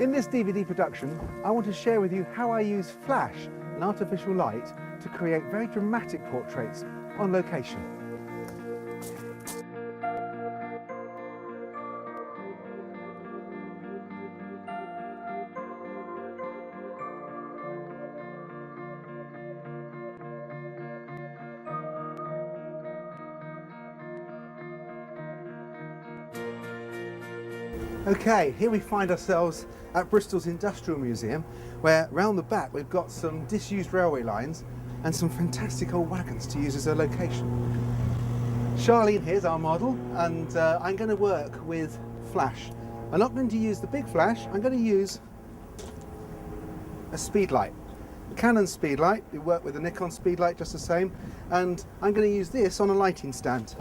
In this DVD production, I want to share with you how I use flash and artificial light to create very dramatic portraits on location. Okay, here we find ourselves at Bristol's Industrial Museum, where round the back we've got some disused railway lines and some fantastic old wagons to use as a location. Charlene here's our model, and I'm going to work with flash. I'm not going to use the big flash, I'm going to use a speed light. A Canon speed light, we work with a Nikon speed light just the same, and I'm going to use this on a lighting stand.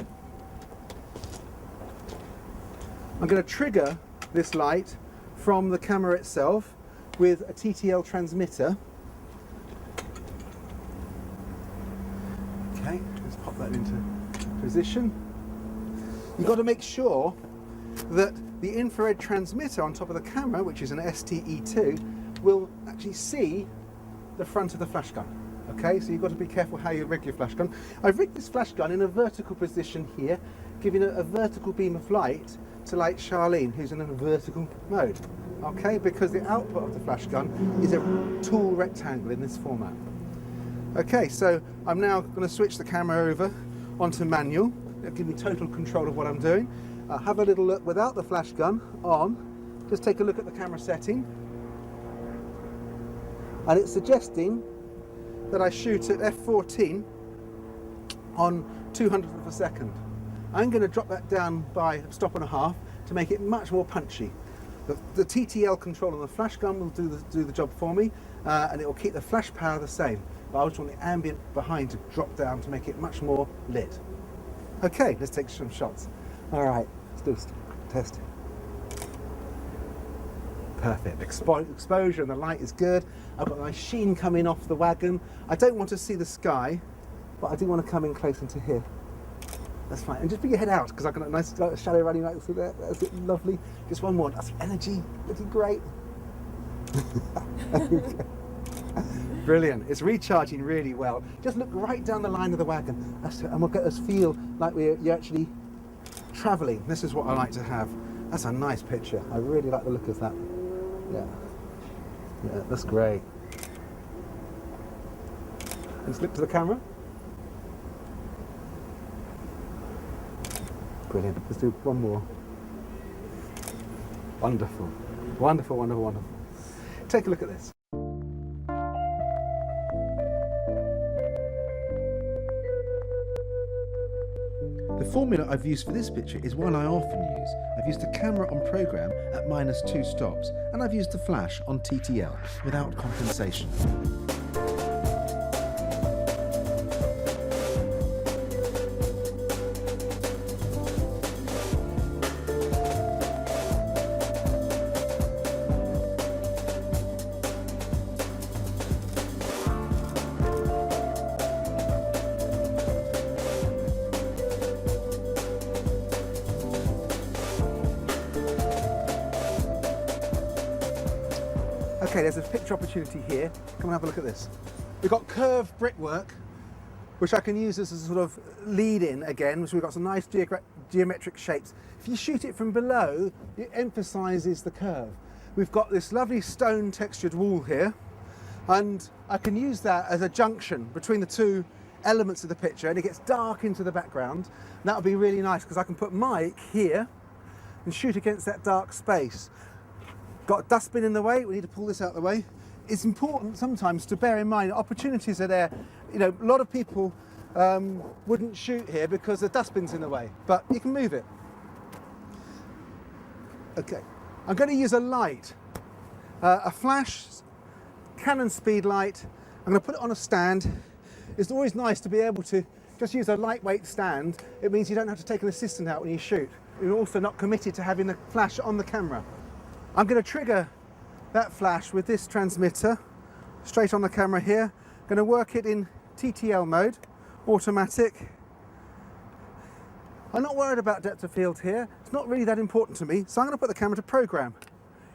I'm going to trigger this light from the camera itself with a TTL transmitter. Okay, let's pop that into position. You've got to make sure that the infrared transmitter on top of the camera, which is an STE2, will actually see the front of the flash gun. Okay, so you've got to be careful how you rig your flash gun. I've rigged this flash gun in a vertical position here, giving a vertical beam of light to light Charlene, who's in a vertical mode. Okay, because the output of the flash gun is a tall rectangle in this format. Okay, so I'm now going to switch the camera over onto manual. It'll give me total control of what I'm doing. I'll have a little look without the flash gun on. Just take a look at the camera setting. And it's suggesting that I shoot at f14 on 200th of a second. I'm going to drop that down by a stop and a half to make it much more punchy. The TTL control on the flash gun will do the job for me, and it will keep the flash power the same. But I just want the ambient behind to drop down to make it much more lit. Okay, let's take some shots. All right, let's do a test. Perfect. Exposure and the light is good. I've got a nice sheen coming off the wagon. I don't want to see the sky, but I do want to come in close into here. That's fine. And just put your head out, because I've got a nice shadow running right through there. That's it, lovely. Just one more. That's energy. Looking great. Brilliant. It's recharging really well. Just look right down the line of the wagon. That's it. And we'll get us feel like you're actually travelling. This is what I like to have. That's a nice picture. I really like the look of that. Yeah. Yeah, that's great. Let's look to the camera. Brilliant. Let's do one more. Wonderful. Wonderful, wonderful, wonderful. Take a look at this. The formula I've used for this picture is one I often use. I've used the camera on program at -2 stops, and I've used the flash on TTL without compensation. Okay, there's a picture opportunity here. Come and have a look at this. We've got curved brickwork, which I can use as a sort of lead-in again, so we've got some nice geometric shapes. If you shoot it from below, it emphasises the curve. We've got this lovely stone textured wall here, and I can use that as a junction between the two elements of the picture, and it gets dark into the background. That would be really nice, because I can put Mike here and shoot against that dark space. Got a dustbin in the way, we need to pull this out of the way. It's important sometimes to bear in mind opportunities are there. You know, a lot of people wouldn't shoot here because the dustbin's in the way, but you can move it. Okay, I'm going to use a light, a flash Canon speed light. I'm going to put it on a stand. It's always nice to be able to just use a lightweight stand. It means you don't have to take an assistant out when you shoot. You're also not committed to having the flash on the camera. I'm going to trigger that flash with this transmitter straight on the camera here. I'm going to work it in TTL mode, automatic. I'm not worried about depth of field here. It's not really that important to me, so I'm going to put the camera to program.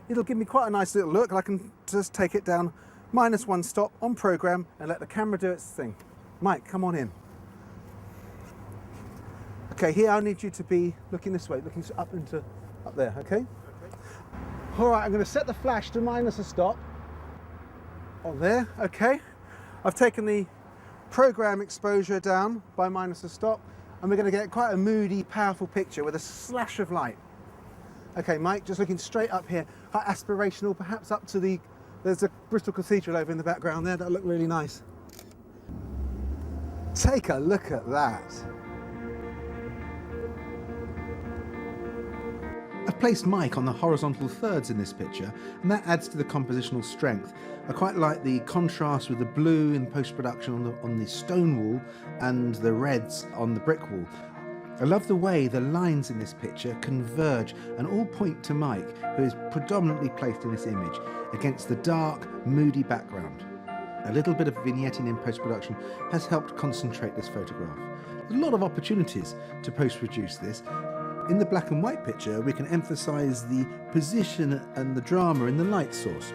it'll give me quite a nice little look. I can just take it down, -1 stop on program, and let the camera do its thing. Mike, come on in. Okay, here I need you to be looking this way, looking up there, okay? All right, I'm going to set the flash to -1 stop. On there, okay. I've taken the program exposure down by -1 stop, and we're going to get quite a moody, powerful picture with a slash of light. Okay, Mike, just looking straight up here, quite aspirational, perhaps up to there's a Bristol Cathedral over in the background there. That'll look really nice. Take a look at that. I've placed Mike on the horizontal thirds in this picture, and that adds to the compositional strength. I quite like the contrast with the blue in post-production on the stone wall and the reds on the brick wall. I love the way the lines in this picture converge and all point to Mike, who is predominantly placed in this image against the dark, moody background. A little bit of vignetting in post-production has helped concentrate this photograph. There's a lot of opportunities to post-produce this. In the black and white picture, we can emphasize the position and the drama in the light source.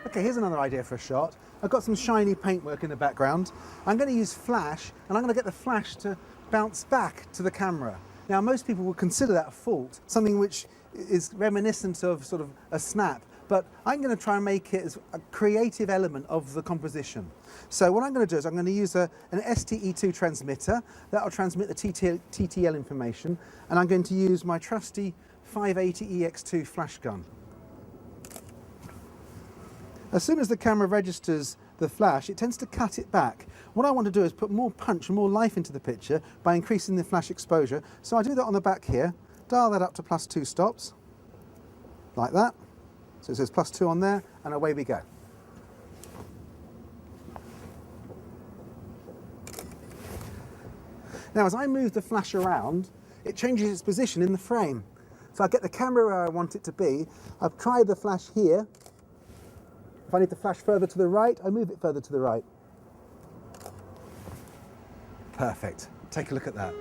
Okay, here's another idea for a shot. I've got some shiny paintwork in the background. I'm going to use flash, and I'm going to get the flash to bounce back to the camera. Now, most people would consider that a fault, something which is reminiscent of sort of a snap, but I'm going to try and make it as a creative element of the composition. So what I'm going to do is I'm going to use an STE2 transmitter that will transmit the TTL information, and I'm going to use my trusty 580EX2 flash gun. As soon as the camera registers the flash, it tends to cut it back. What I want to do is put more punch and more life into the picture by increasing the flash exposure. So I do that on the back here, dial that up to +2 stops, like that. So it says +2 on there, and away we go. Now, as I move the flash around, it changes its position in the frame. So I get the camera where I want it to be. I've tried the flash here. If I need the flash further to the right, I move it further to the right. Perfect. Take a look at that.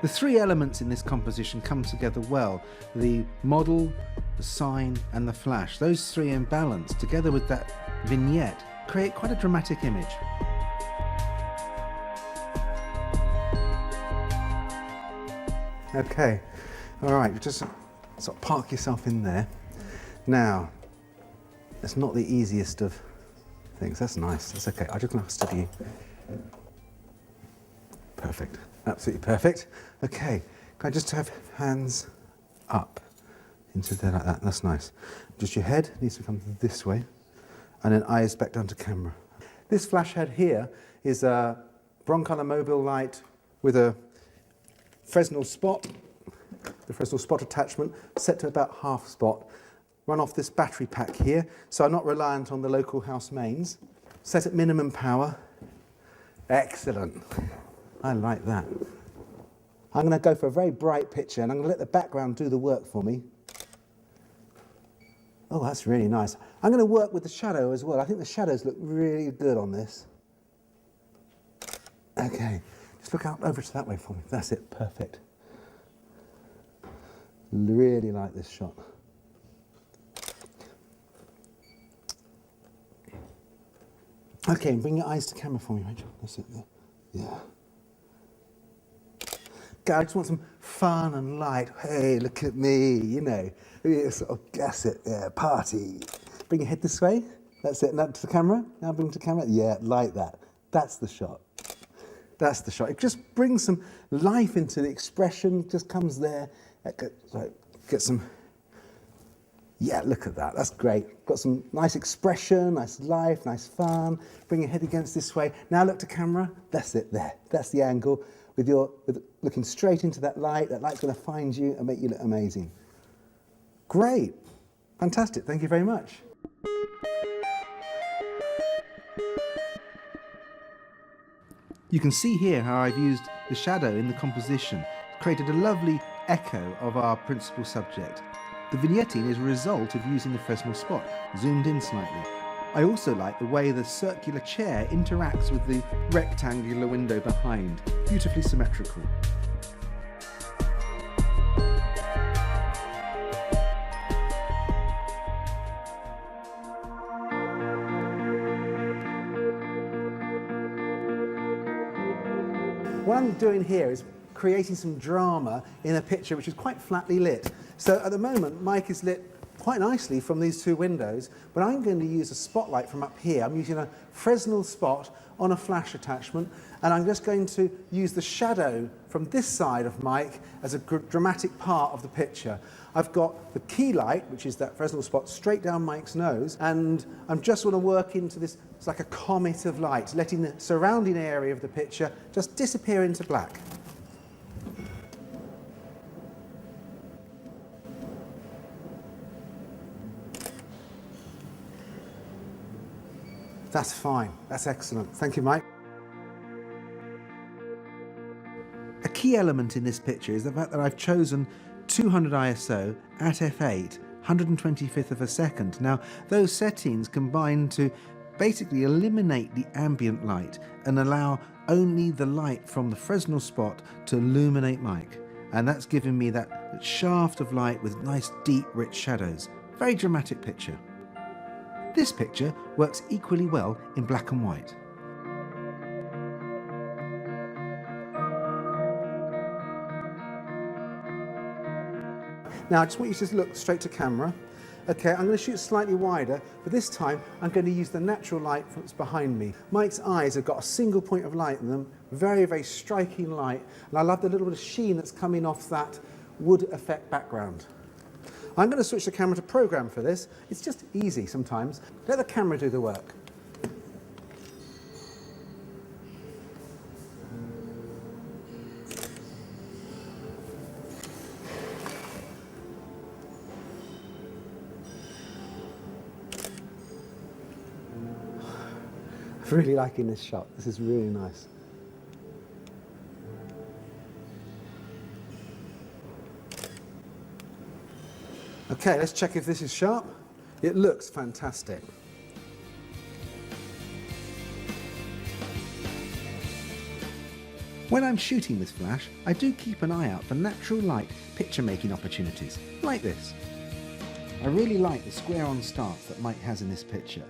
The three elements in this composition come together well. The model, the sign and the flash. Those three in balance, together with that vignette, create quite a dramatic image. Okay, all right, just sort of park yourself in there. Now, it's not the easiest of things. That's nice, that's okay. I'm just gonna study you. Perfect. Absolutely perfect. Okay, can I just have hands up into there like that? That's nice. Just your head needs to come this way, and then eyes back down to camera. This flash head here is a Broncolor mobile light with a Fresnel spot, the Fresnel spot attachment, set to about half spot. Run off this battery pack here, so I'm not reliant on the local house mains. Set at minimum power. Excellent. I like that. I'm going to go for a very bright picture, and I'm going to let the background do the work for me. Oh, that's really nice. I'm going to work with the shadow as well. I think the shadows look really good on this. Okay, just look out over to that way for me. That's it, perfect. Really like this shot. Okay, bring your eyes to camera for me, Rachel. That's it there. Yeah. I just want some fun and light. Hey, look at me, you know. Sort of, that's it, yeah, party. Bring your head this way. That's it, now to the camera. Now bring to the camera. Yeah, like that. That's the shot. That's the shot. It just brings some life into the expression, just comes there. Get some, yeah, look at that. That's great. Got some nice expression, nice life, nice fun. Bring your head against this way. Now look to camera. That's it there. That's the angle. With looking straight into that light's going to find you and make you look amazing. Great, fantastic, thank you very much. You can see here how I've used the shadow in the composition, created a lovely echo of our principal subject. The vignetting is a result of using the Fresnel spot, zoomed in slightly. I also like the way the circular chair interacts with the rectangular window behind, beautifully symmetrical. What I'm doing here is creating some drama in a picture which is quite flatly lit. So at the moment, Mike is lit quite nicely from these two windows, but I'm going to use a spotlight from up here. I'm using a Fresnel spot on a flash attachment, and I'm just going to use the shadow from this side of Mike as a dramatic part of the picture. I've got the key light, which is that Fresnel spot, straight down Mike's nose, and I'm just want to work into this, it's like a comet of light, letting the surrounding area of the picture just disappear into black. That's fine. That's excellent. Thank you, Mike. A key element in this picture is the fact that I've chosen 200 ISO at f8, 125th of a second. Now, those settings combine to basically eliminate the ambient light and allow only the light from the Fresnel spot to illuminate Mike. And that's given me that shaft of light with nice, deep, rich shadows. Very dramatic picture. This picture works equally well in black and white. Now I just want you to just look straight to camera. Okay, I'm going to shoot slightly wider, but this time I'm going to use the natural light that's behind me. Mike's eyes have got a single point of light in them, very, very striking light, and I love the little bit of sheen that's coming off that wood effect background. I'm going to switch the camera to program for this. It's just easy sometimes. Let the camera do the work. I'm really liking this shot. This is really nice. Okay, let's check if this is sharp. It looks fantastic. When I'm shooting with flash, I do keep an eye out for natural light picture-making opportunities, like this. I really like the square-on stance that Mike has in this picture.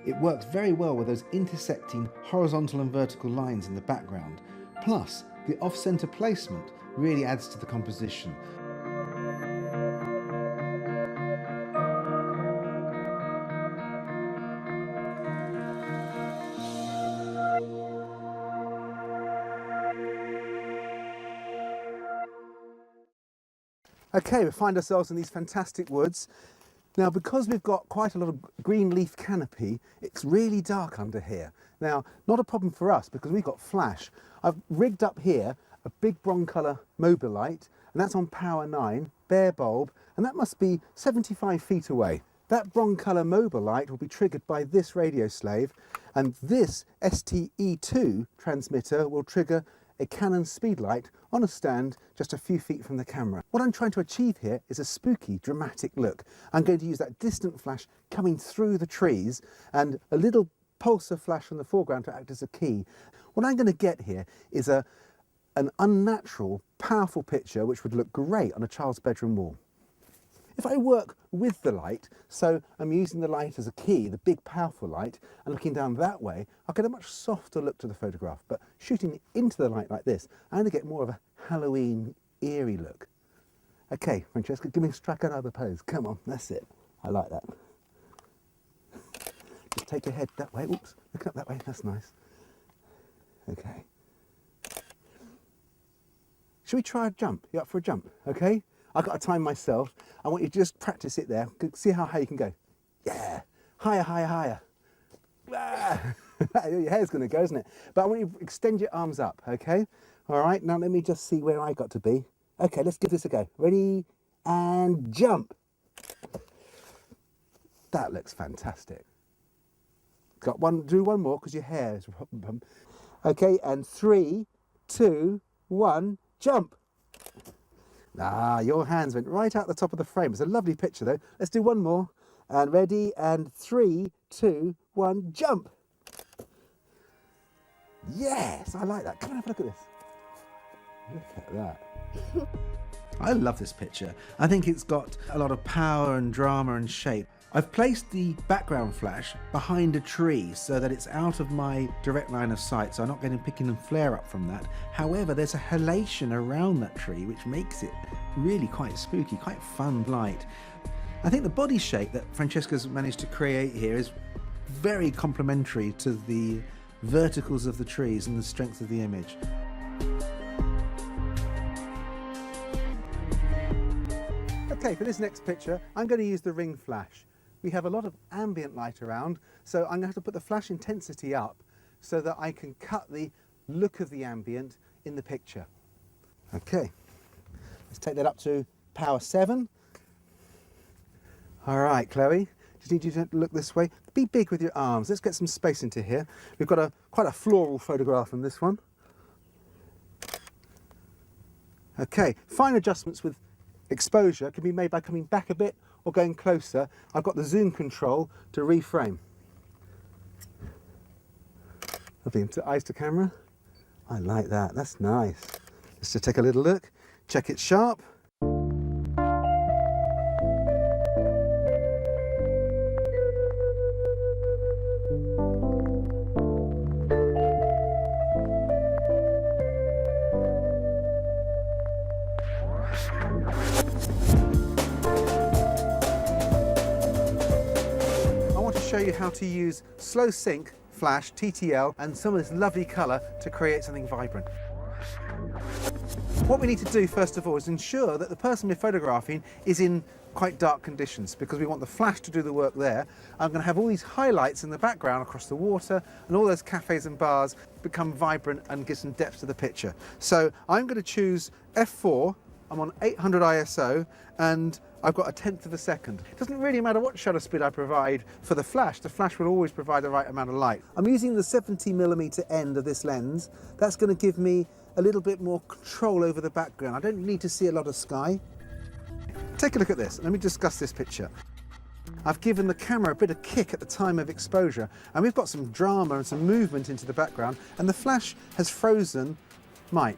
It works very well with those intersecting horizontal and vertical lines in the background. Plus, the off-center placement really adds to the composition. Okay, we find ourselves in these fantastic woods. Now, because we've got quite a lot of green leaf canopy, it's really dark under here. Now, not a problem for us because we've got flash. I've rigged up here a big broncolor Mobilite, and that's on power 9, bare bulb, and that must be 75 feet away. That broncolor Mobilite will be triggered by this radio slave, and this STE2 transmitter will trigger a Canon speedlight on a stand just a few feet from the camera. What I'm trying to achieve here is a spooky, dramatic look. I'm going to use that distant flash coming through the trees and a little pulsar flash from the foreground to act as a key. What I'm going to get here is an unnatural, powerful picture which would look great on a child's bedroom wall. If I work with the light, so I'm using the light as a key, the big powerful light, and looking down that way, I'll get a much softer look to the photograph. But shooting into the light like this, I'm going to get more of a Halloween, eerie look. Okay, Francesca, give me a strike another pose. Come on, that's it. I like that. Just take your head that way. Oops, look up that way. That's nice. Okay. Should we try a jump? You up for a jump? Okay. I've got to time myself. I want you to just practice it there. See how high you can go. Yeah. Higher, higher, higher. Ah. Your hair's going to go, isn't it? But I want you to extend your arms up, okay? All right, now let me just see where I got to be. Okay, let's give this a go. Ready? And jump. That looks fantastic. Got one, do one more because your hair is... Okay, and 3, 2, 1, jump. Ah, your hands went right out the top of the frame. It's a lovely picture though. Let's do one more. And ready, and 3, 2, 1, jump. Yes, I like that. Come and have a look at this. Look at that. I love this picture. I think it's got a lot of power and drama and shape. I've placed the background flash behind a tree so that it's out of my direct line of sight, so I'm not getting picking and flare up from that. However, there's a halation around that tree which makes it really quite spooky, quite fun light. I think the body shape that Francesca's managed to create here is very complementary to the verticals of the trees and the strength of the image. Okay, for this next picture, I'm going to use the ring flash. We have a lot of ambient light around, so I'm going to have to put the flash intensity up so that I can cut the look of the ambient in the picture. Okay, let's take that up to power 7. All right, Chloe, just need you to look this way. Be big with your arms. Let's get some space into here. We've got quite a floral photograph in this one. Okay, fine adjustments with exposure can be made by coming back a bit or going closer. I've got the zoom control to reframe. Lovely, eyes to camera. I like that, that's nice. Let's just take a little look, check it's sharp. Show you how to use slow sync, flash, TTL and some of this lovely colour to create something vibrant. What we need to do first of all is ensure that the person we're photographing is in quite dark conditions because we want the flash to do the work there. I'm going to have all these highlights in the background across the water and all those cafes and bars become vibrant and give some depth to the picture. So I'm going to choose f4, I'm on 800 ISO and I've got 1/10 of a second. It doesn't really matter what shutter speed I provide for the flash will always provide the right amount of light. I'm using the 70mm end of this lens. That's going to give me a little bit more control over the background. I don't need to see a lot of sky. Take a look at this. Let me discuss this picture. I've given the camera a bit of kick at the time of exposure and we've got some drama and some movement into the background and the flash has frozen Mike.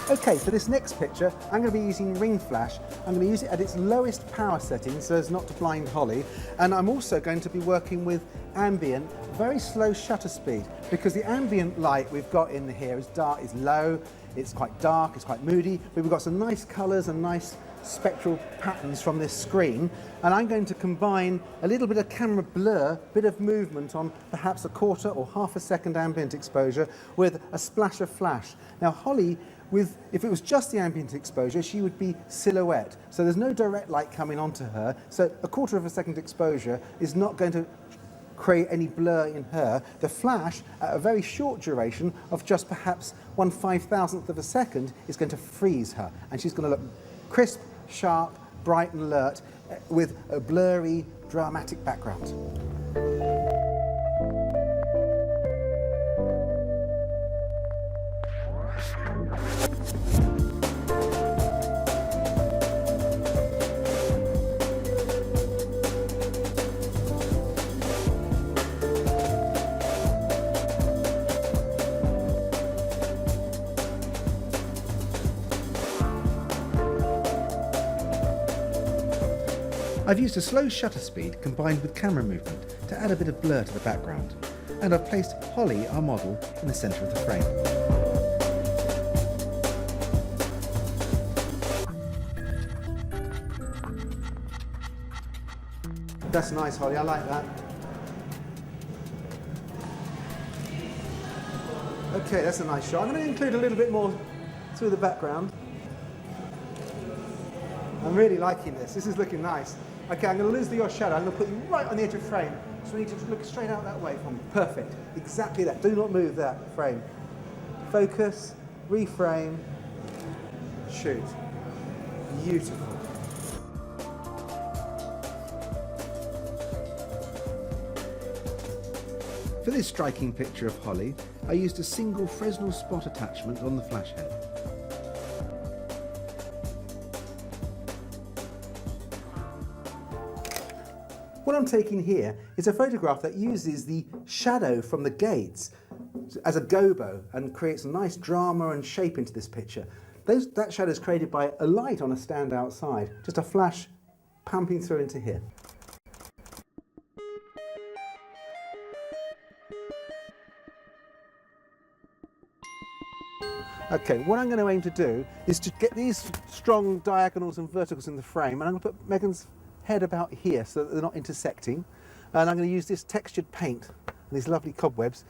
Okay, for this next picture, I'm going to be using ring flash. I'm going to use it at its lowest power setting so as not to blind Holly. And I'm also going to be working with ambient, very slow shutter speed, because the ambient light we've got in here is dark, is low, it's quite dark, it's quite moody, but we've got some nice colours and nice spectral patterns from this screen. And I'm going to combine a little bit of camera blur, bit of movement on perhaps a 1/4 or 1/2 second ambient exposure with a splash of flash. Now Holly, if it was just the ambient exposure, she would be silhouette. So there's no direct light coming onto her. So a 1/4 second exposure is not going to create any blur in her. The flash, at a very short duration of just perhaps 1/5000th of a second, is going to freeze her. And she's going to look crisp, sharp, bright and alert with a blurry, dramatic background. I've used a slow shutter speed combined with camera movement to add a bit of blur to the background. And I've placed Holly, our model, in the centre of the frame. That's nice, Holly, I like that. Okay, that's a nice shot. I'm going to include a little bit more through the background. I'm really liking this. This is looking nice. Okay, I'm going to lose your shadow. I'm going to put you right on the edge of frame. So we need to look straight out that way for me. Perfect. Exactly that. Do not move that frame. Focus, reframe, shoot. Beautiful. For this striking picture of Holly, I used a single Fresnel spot attachment on the flash head. What I'm taking here is a photograph that uses the shadow from the gates as a gobo and creates a nice drama and shape into this picture. That shadow is created by a light on a stand outside, just a flash pumping through into here. Okay, what I'm going to aim to do is to get these strong diagonals and verticals in the frame, and I'm going to put Megan's head about here so that they're not intersecting, and I'm going to use this textured paint and these lovely cobwebs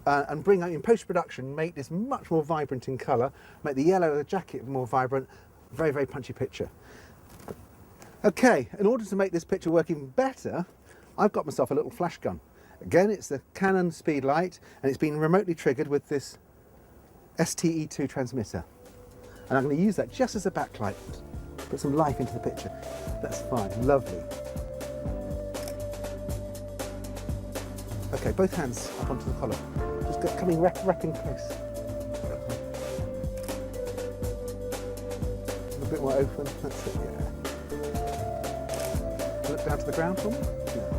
and bring out in post-production, make this much more vibrant in colour, make the yellow of the jacket more vibrant, very, very punchy picture. Okay, in order to make this picture work even better, I've got myself a little flash gun. Again, it's the Canon Speedlight, and it's been remotely triggered with this STE2 transmitter. And I'm going to use that just as a backlight, put some life into the picture. That's fine, lovely. Okay, both hands up onto the collar. Just coming wrapping close. A bit more open, that's it, yeah. Look down to the ground for me. Yeah.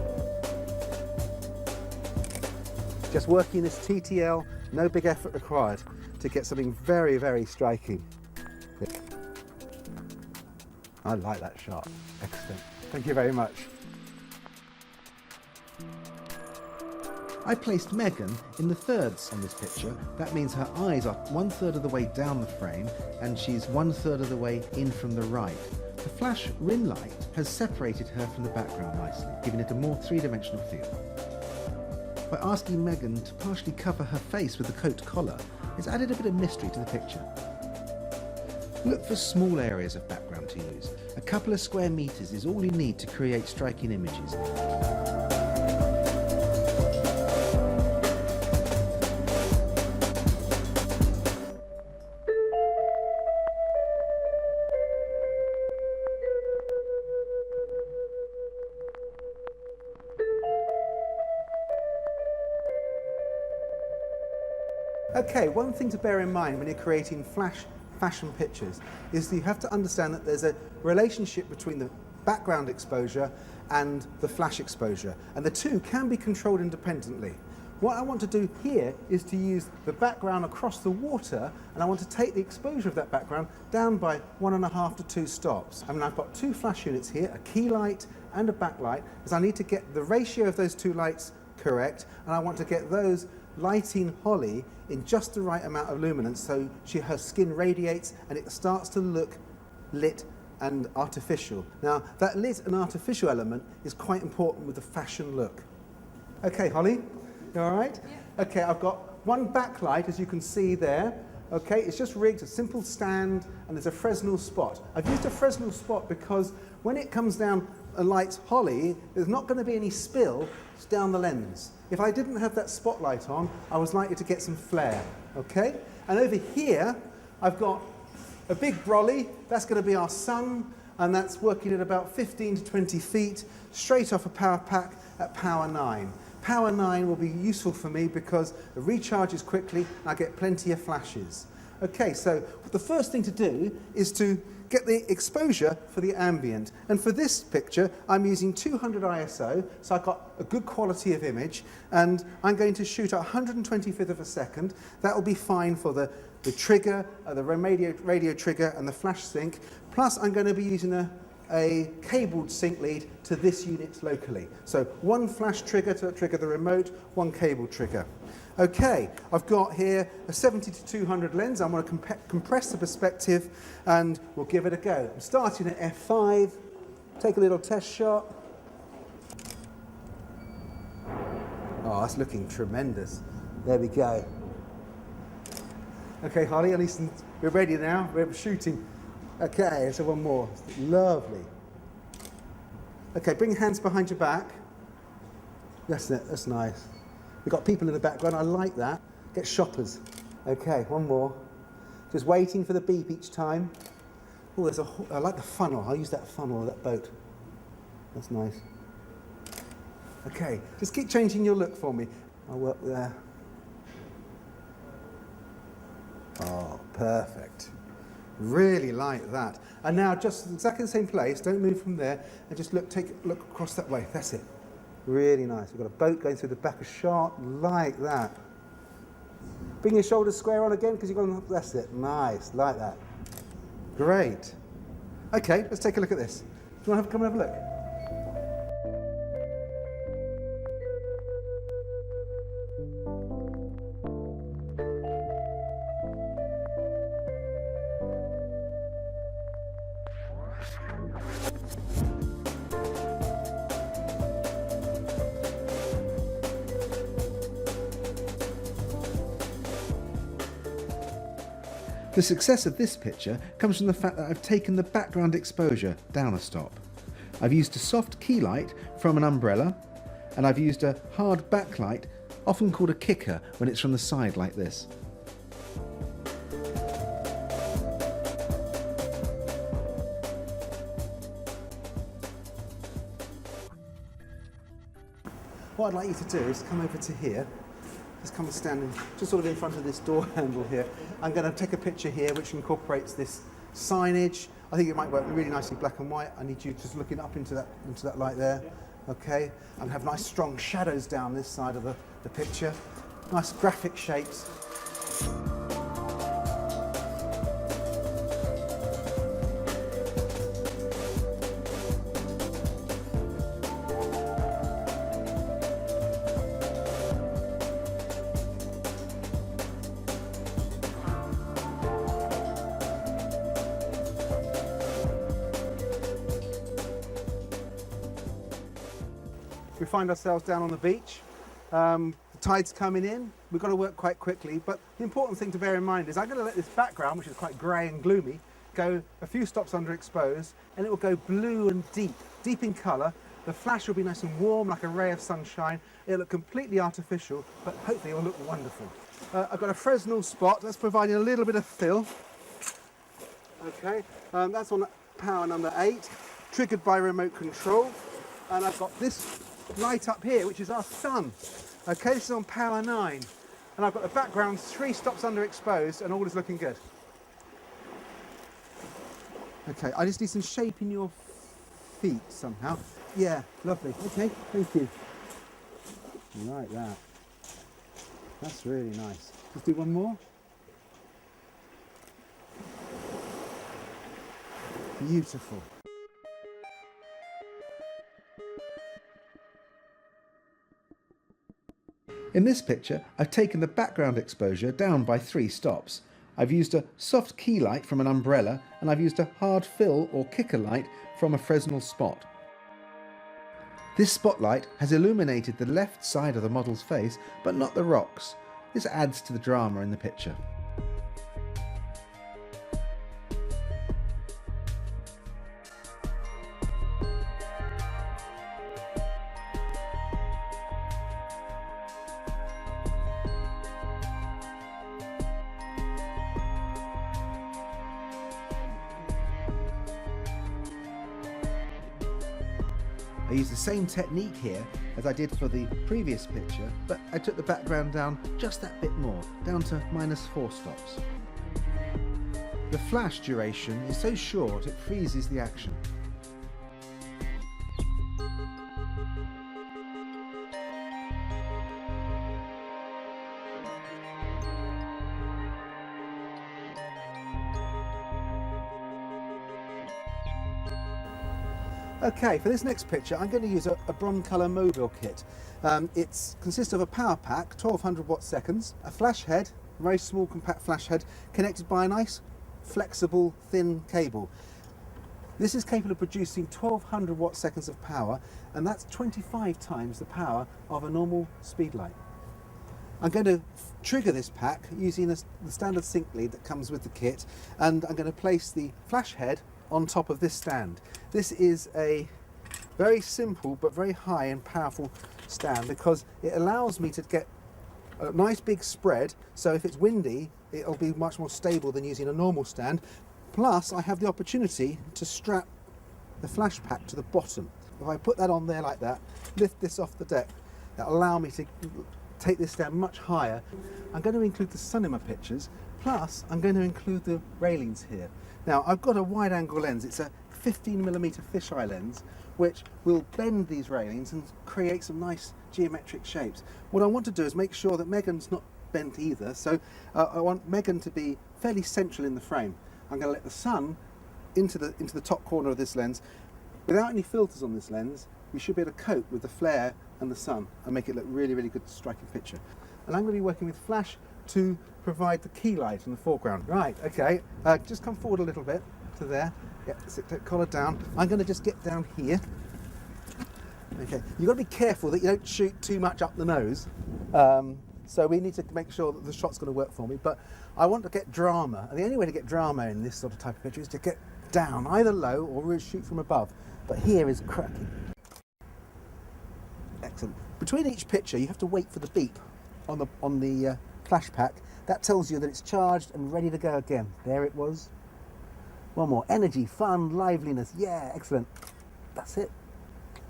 Just working this TTL, no big effort required to get something very, very striking. Yeah. I like that shot. Excellent. Thank you very much. I placed Megan in the thirds on this picture. That means her eyes are 1/3 of the way down the frame and she's 1/3 of the way in from the right. The flash rim light has separated her from the background nicely, giving it a more three-dimensional feel. By asking Megan to partially cover her face with the coat collar, it's added a bit of mystery to the picture. Look for small areas of background to use. A couple of square meters is all you need to create striking images. Okay, one thing to bear in mind when you're creating fashion pictures is that you have to understand that there's a relationship between the background exposure and the flash exposure, and the two can be controlled independently. What I want to do here is to use the background across the water, and I want to take the exposure of that background down by 1.5 to 2 stops. I mean, I've got 2 flash units here, a key light and a backlight, because I need to get the ratio of those 2 lights correct, and I want to get those lighting Holly in just the right amount of luminance so her skin radiates and it starts to look lit and artificial. Now, that lit and artificial element is quite important with the fashion look. Okay, Holly, you all right? Yeah. Okay, I've got one backlight, as you can see there. Okay, it's just rigged, a simple stand, and there's a Fresnel spot. I've used a Fresnel spot because when it comes down and lights Holly, there's not going to be any spill down the lens. If I didn't have that spotlight on, I was likely to get some flare, okay? And over here, I've got a big brolly. That's going to be our sun, and that's working at about 15 to 20 feet, straight off a power pack at power 9. Power 9 will be useful for me because it recharges quickly and I get plenty of flashes. Okay, so the first thing to do is to get the exposure for the ambient. And for this picture, I'm using 200 ISO, so I've got a good quality of image, and I'm going to shoot at 125th of a second. That will be fine for the trigger, the radio trigger, and the flash sync. Plus, I'm going to be using a cabled sync lead to this unit locally. So one flash trigger to trigger the remote, one cable trigger. Okay, I've got here a 70 to 200 lens. I'm going to compress the perspective and we'll give it a go. I'm starting at f5, take a little test shot. Oh, that's looking tremendous. There we go. Okay, Holly, at least we're ready now. We're shooting. Okay, so one more. Lovely. Okay, bring your hands behind your back. That's it, that's nice. We've got people in the background, I like that. Get shoppers. Okay, one more. Just waiting for the beep each time. Oh, I like the funnel. I'll use that funnel, that boat. That's nice. Okay, just keep changing your look for me. I'll work there. Oh, perfect. Really like that. And now just exactly the same place, don't move from there, and just look across that way. That's it. Really nice. We've got a boat going through the back of shot, like that. Bring your shoulders square on again, because you've got, that's it. Nice, like that. Great. Okay, let's take a look at this. Do you want to come and have a look? The success of this picture comes from the fact that I've taken the background exposure down a stop. I've used a soft key light from an umbrella, and I've used a hard backlight, often called a kicker when it's from the side like this. What I'd like you to do is come over to here. Just come and stand just sort of in front of this door handle here. I'm going to take a picture here which incorporates this signage. I think it might work really nicely black and white. I need you just looking up into that light there. Okay, and have nice strong shadows down this side of the picture. Nice graphic shapes. We find ourselves down on the beach. The tide's coming in. We've got to work quite quickly, but the important thing to bear in mind is I'm going to let this background, which is quite grey and gloomy, go a few stops underexposed, and it will go blue and deep in colour. The flash will be nice and warm, like a ray of sunshine. It'll look completely artificial, but hopefully it will look wonderful. I've got a Fresnel spot that's providing a little bit of fill. Okay, that's on power number 8, triggered by remote control, and I've got this light up here, which is our sun. Okay, this is on power 9. And I've got the background 3 stops underexposed and all is looking good. Okay, I just need some shape in your feet somehow. Yeah, lovely. Okay, thank you. Like that. That's really nice. Let's do one more. Beautiful. In this picture, I've taken the background exposure down by 3 stops. I've used a soft key light from an umbrella, and I've used a hard fill or kicker light from a Fresnel spot. This spotlight has illuminated the left side of the model's face, but not the rocks. This adds to the drama in the picture. I used the same technique here as I did for the previous picture, but I took the background down just that bit more, down to -4 stops. The flash duration is so short it freezes the action. Okay, for this next picture, I'm going to use a Broncolor mobile kit. It consists of a power pack, 1200 watt seconds, a flash head, a very small compact flash head, connected by a nice flexible thin cable. This is capable of producing 1200 watt seconds of power, and that's 25 times the power of a normal speed light. I'm going to trigger this pack using the standard sync lead that comes with the kit, and I'm going to place the flash head on top of this stand. This is a very simple but very high and powerful stand because it allows me to get a nice big spread, so if it's windy it'll be much more stable than using a normal stand. Plus I have the opportunity to strap the flash pack to the bottom. If I put that on there like that, lift this off the deck, that'll allow me to take this down much higher. I'm going to include the sun in my pictures, plus I'm going to include the railings here. Now I've got a wide angle lens, it's a 15mm fisheye lens, which will bend these railings and create some nice geometric shapes. What I want to do is make sure that Megan's not bent either, so I want Megan to be fairly central in the frame. I'm going to let the sun into the top corner of this lens. Without any filters on this lens, we should be able to cope with the flare and the sun and make it look really, really good, striking picture. And I'm going to be working with flash to provide the key light in the foreground. Right, okay, just come forward a little bit to there. Yep, sit that collar down. I'm going to just get down here. Okay, you've got to be careful that you don't shoot too much up the nose. So we need to make sure that the shot's going to work for me, but I want to get drama. And the only way to get drama in this sort of type of picture is to get down, either low or really shoot from above. But here is cracking. Excellent. Between each picture, you have to wait for the beep on the flash pack. That tells you that it's charged and ready to go again. There it was. One more. Energy, fun, liveliness. Yeah, excellent. That's it.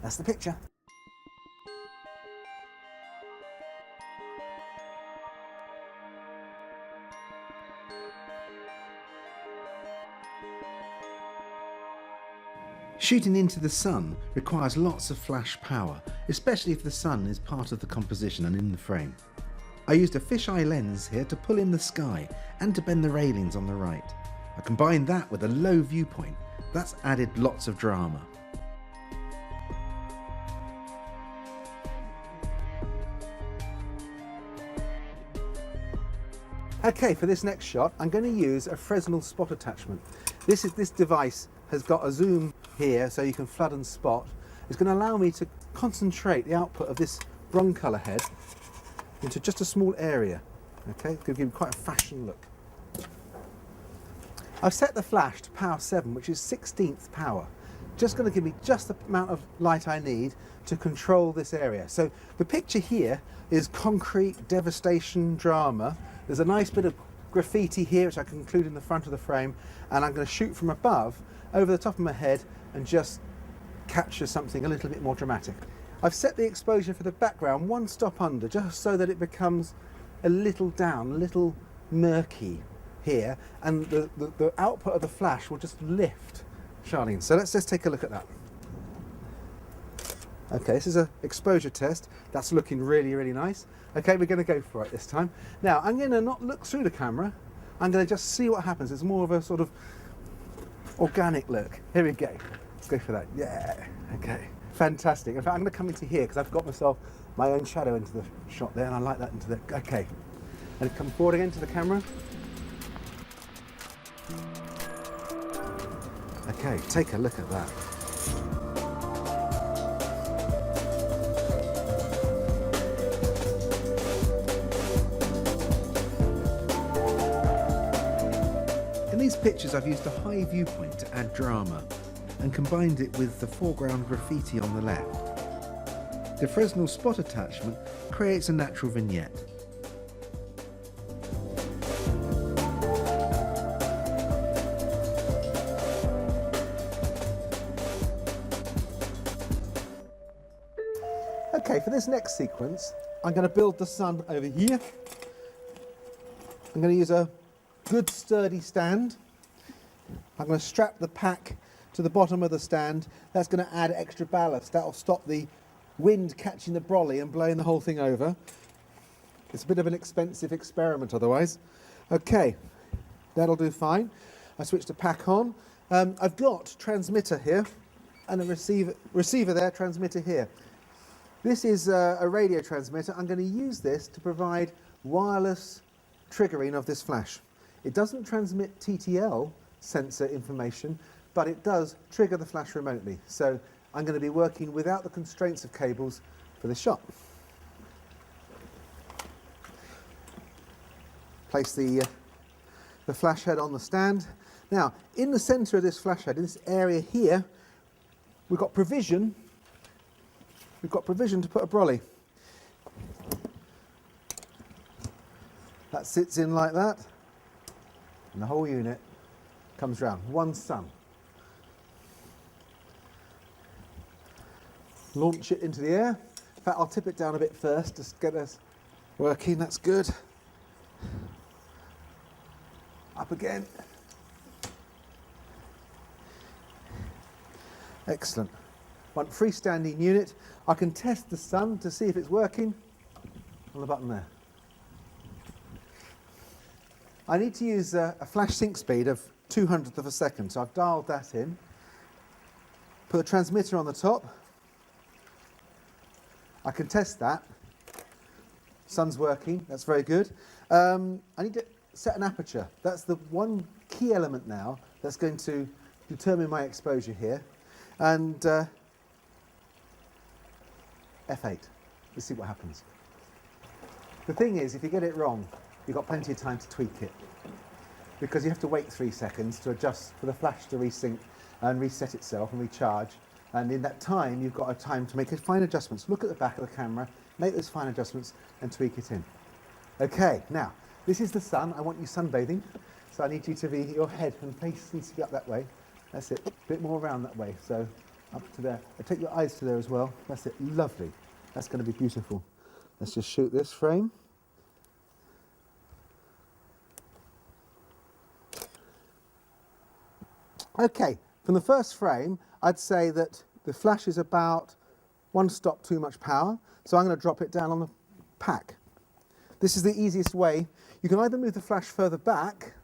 That's the picture. Shooting into the sun requires lots of flash power, especially if the sun is part of the composition and in the frame. I used a fisheye lens here to pull in the sky and to bend the railings on the right. I combined that with a low viewpoint. That's added lots of drama. Okay, for this next shot, I'm going to use a Fresnel spot attachment. This device has got a zoom here, so you can flood and spot. It's going to allow me to concentrate the output of this broncolor head into just a small area. Okay, it's going to give me quite a fashion look. I've set the flash to power 7, which is 16th power. Just going to give me just the amount of light I need to control this area. So the picture here is concrete devastation drama. There's a nice bit of graffiti here, which I can include in the front of the frame, and I'm going to shoot from above over the top of my head and just capture something a little bit more dramatic. I've set the exposure for the background one stop under, just so that it becomes a little down, a little murky here, and the output of the flash will just lift Charlene. So let's just take a look at that. Okay, this is an exposure test. That's looking really, really nice. Okay, we're going to go for it this time. Now, I'm going to not look through the camera. I'm going to just see what happens. It's more of a sort of organic look. Here we go. Let's go for that. Yeah. Okay. Fantastic. In fact, I'm going to come into here because I've got myself my own shadow into the shot there, and I like that into the... Okay. And come forward again to the camera. Okay, take a look at that. In these pictures I've used a high viewpoint to add drama and combined it with the foreground graffiti on the left. The Fresnel spot attachment creates a natural vignette. Okay, for this next sequence, I'm going to build the sun over here. I'm going to use a good sturdy stand. I'm going to strap the pack to the bottom of the stand. That's going to add extra ballast. That'll stop the wind catching the brolly and blowing the whole thing over. It's a bit of an expensive experiment otherwise. Okay, that'll do fine. I switched the pack on. I've got transmitter here and a receiver there, transmitter here. This is a radio transmitter. I'm going to use this to provide wireless triggering of this flash. It doesn't transmit TTL sensor information, but it does trigger the flash remotely. So I'm going to be working without the constraints of cables for this shot. Place the flash head on the stand. Now, in the center of this flash head, in this area here, we've got provision. We've got provision to put a brolly. That sits in like that, and the whole unit comes round. One sun. Launch it into the air. In fact, I'll tip it down a bit first to get us Working, that's good. Up again. Excellent. One freestanding unit. I can test the sun to see if it's working on the button there. I need to use a flash sync speed of 200th of a second, so I've dialed that in. Put a transmitter on the top. I can test that. Sun's working, that's very good. I need to set an aperture. That's the one key element now that's going to determine my exposure here. And F8. Let's see what happens. The thing is, if you get it wrong, you've got plenty of time to tweak it, because you have to wait 3 seconds to adjust for the flash to resync and reset itself and recharge. And in that time, you've got a time to make fine adjustments. Look at the back of the camera, make those fine adjustments and tweak it in. Okay, now, this is the sun. I want you sunbathing. So I need you to be, your head and face needs to be up that way. That's it, a bit more around that way. So up to there. And take your eyes to there as well. That's it, lovely. That's going to be beautiful. Let's just shoot this frame. Okay, from the first frame, I'd say that the flash is about 1 stop too much power, so I'm going to drop it down on the pack. This is the easiest way. You can either move the flash further back,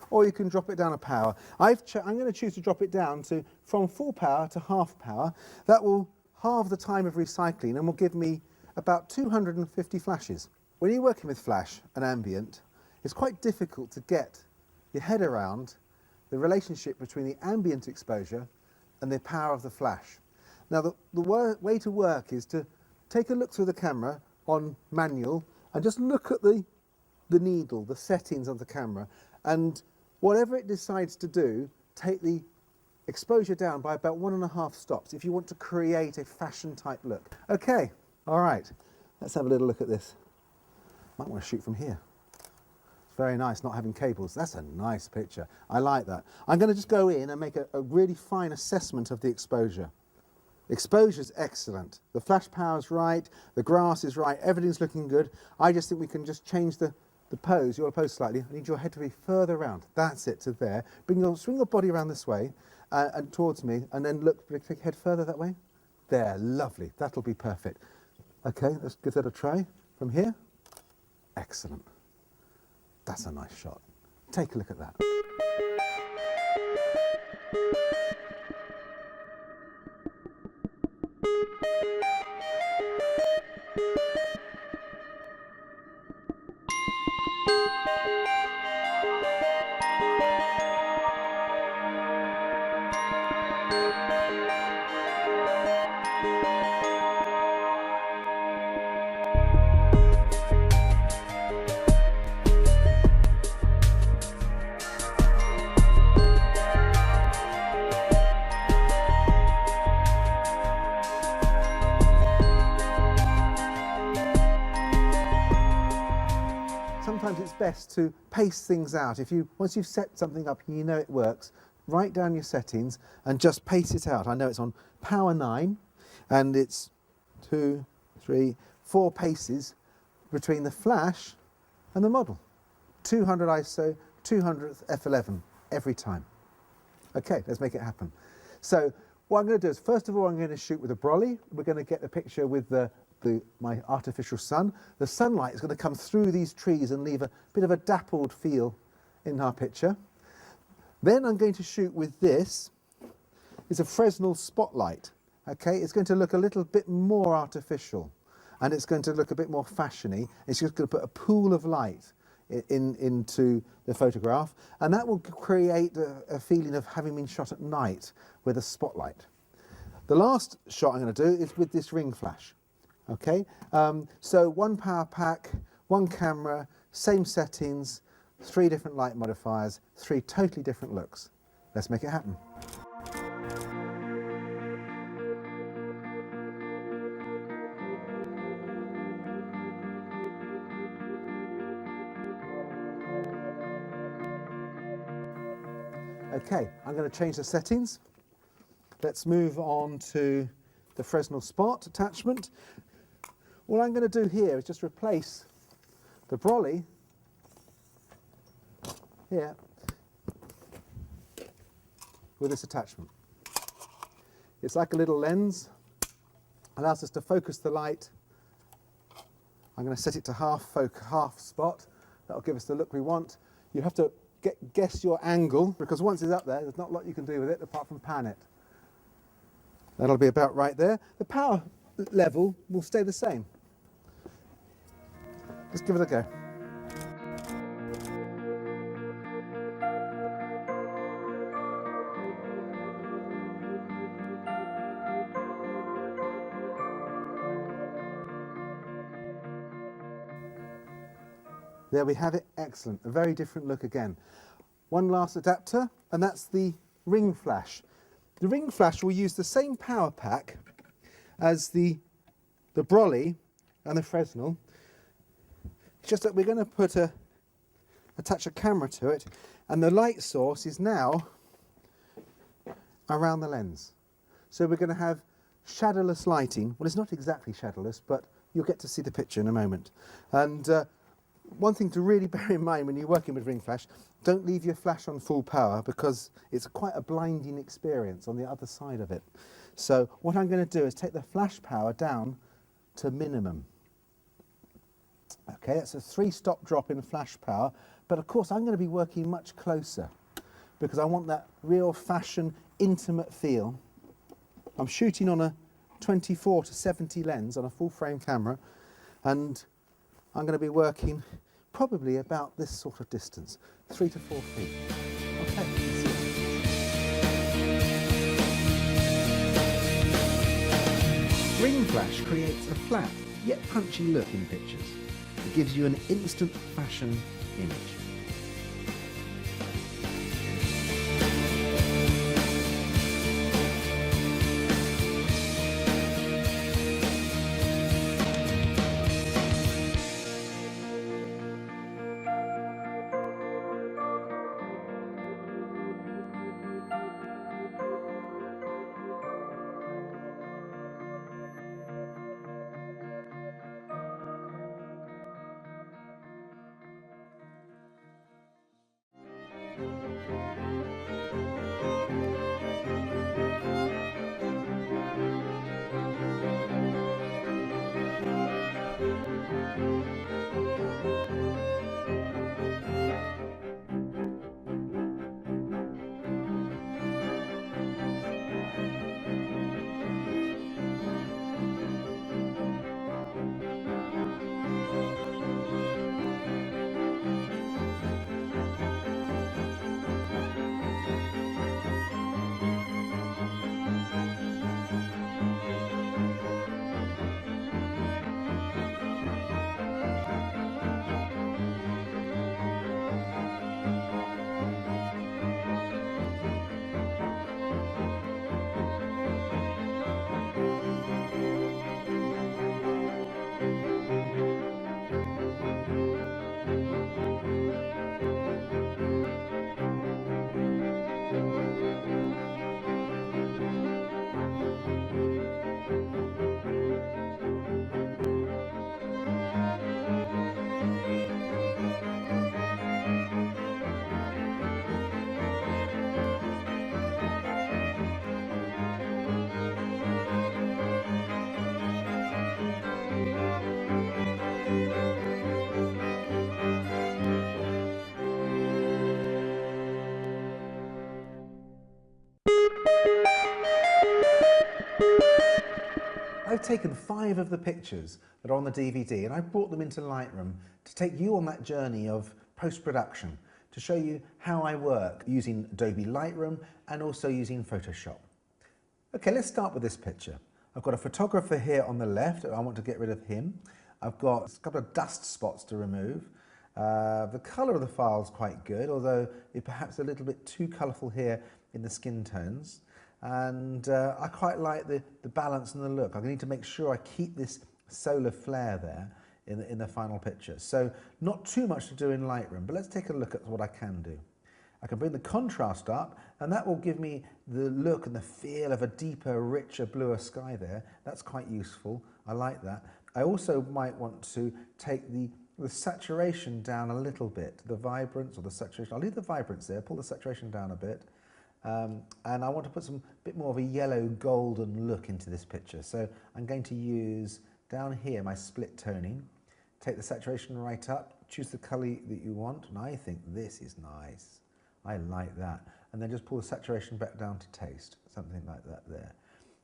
or you can drop it down a power. I'm going to choose to drop it down to from full power to half power. That will halve the time of recycling and will give me about 250 flashes. When you're working with flash and ambient, it's quite difficult to get your head around the relationship between the ambient exposure and the power of the flash. Now the way to work is to take a look through the camera on manual and just look at the needle, the settings of the camera, and whatever it decides to do, take the exposure down by about 1.5 stops if you want to create a fashion type look. Okay, all right, let's have a little look at this. Might want to shoot from here. It's very nice not having cables. That's a nice picture. I like that. I'm going to just go in and make a really fine assessment of the exposure. Exposure's excellent. The flash power's right, the grass is right, everything's looking good. I just think we can just change the pose, your pose slightly. I need your head to be further around. That's it, to there. Swing your body around this way and towards me, and then look, take your head further that way. There, lovely. That'll be perfect. Okay, let's give that a try from here. Excellent. That's a nice shot. Take a look at that. Sometimes it's best to pace things out. Once you've set something up and you know it works, write down your settings and just pace it out. I know it's on power 9 and it's 2, 3, 4 paces between the flash and the model. 200 ISO, 200th f11 every time. Okay, let's make it happen. So what I'm going to do is, first of all, I'm going to shoot with a brolly. We're going to get the picture with my artificial sun. The sunlight is going to come through these trees and leave a bit of a dappled feel in our picture. Then I'm going to shoot with this. It's a Fresnel spotlight. Okay, it's going to look a little bit more artificial and it's going to look a bit more fashiony. It's just going to put a pool of light into the photograph, and that will create a feeling of having been shot at night with a spotlight. The last shot I'm going to do is with this ring flash. Okay, so 1 power pack, 1 camera, same settings, 3 different light modifiers, 3 totally different looks. Let's make it happen. Okay, I'm going to change the settings. Let's move on to the Fresnel spot attachment. What I'm going to do here is just replace The brolly here with this attachment. It's like a little lens, allows us to focus the light. I'm going to set it to half spot. That'll give us the look we want. You have to guess your angle, because once it's up there, there's not a lot you can do with it apart from pan it. That'll be about right there. The power level will stay the same. Just give it a go. There we have it, excellent. A very different look again. One last adapter, and that's the ring flash. The ring flash will use the same power pack as the brolly and the Fresnel. It's just that we're going to attach a camera to it, and the light source is now around the lens. So we're going to have shadowless lighting. Well, it's not exactly shadowless, but you'll get to see the picture in a moment. And one thing to really bear in mind when you're working with ring flash, don't leave your flash on full power, because it's quite a blinding experience on the other side of it. So what I'm going to do is take the flash power down to minimum. Okay, that's a 3-stop drop in flash power, but of course I'm going to be working much closer because I want that real fashion, intimate feel. I'm shooting on a 24 to 70 lens on a full frame camera, and I'm going to be working probably about this sort of distance, 3 to 4 feet. Okay, let's see. Ring flash creates a flat yet punchy look in pictures. It gives you an instant fashion image. I've taken 5 of the pictures that are on the DVD and I brought them into Lightroom to take you on that journey of post-production, to show you how I work using Adobe Lightroom and also using Photoshop. Okay, let's start with this picture. I've got a photographer here on the left. I want to get rid of him. I've got a couple of dust spots to remove. The colour of the file is quite good, although it's perhaps a little bit too colourful here in the skin tones. And I quite like the balance and the look. I need to make sure I keep this solar flare there in the final picture. So not too much to do in Lightroom, but let's take a look at what I can do. I can bring the contrast up, and that will give me the look and the feel of a deeper, richer, bluer sky there. That's quite useful. I like that. I also might want to take the the saturation down a little bit, the vibrance or the saturation. I'll leave the vibrance there, pull the saturation down a bit. And I want to put some bit more of a yellow golden look into this picture. So I'm going to use down here my split toning, take the saturation right up, choose the colour that you want, and I think this is nice. I like that. And then just pull the saturation back down to taste, something like that there.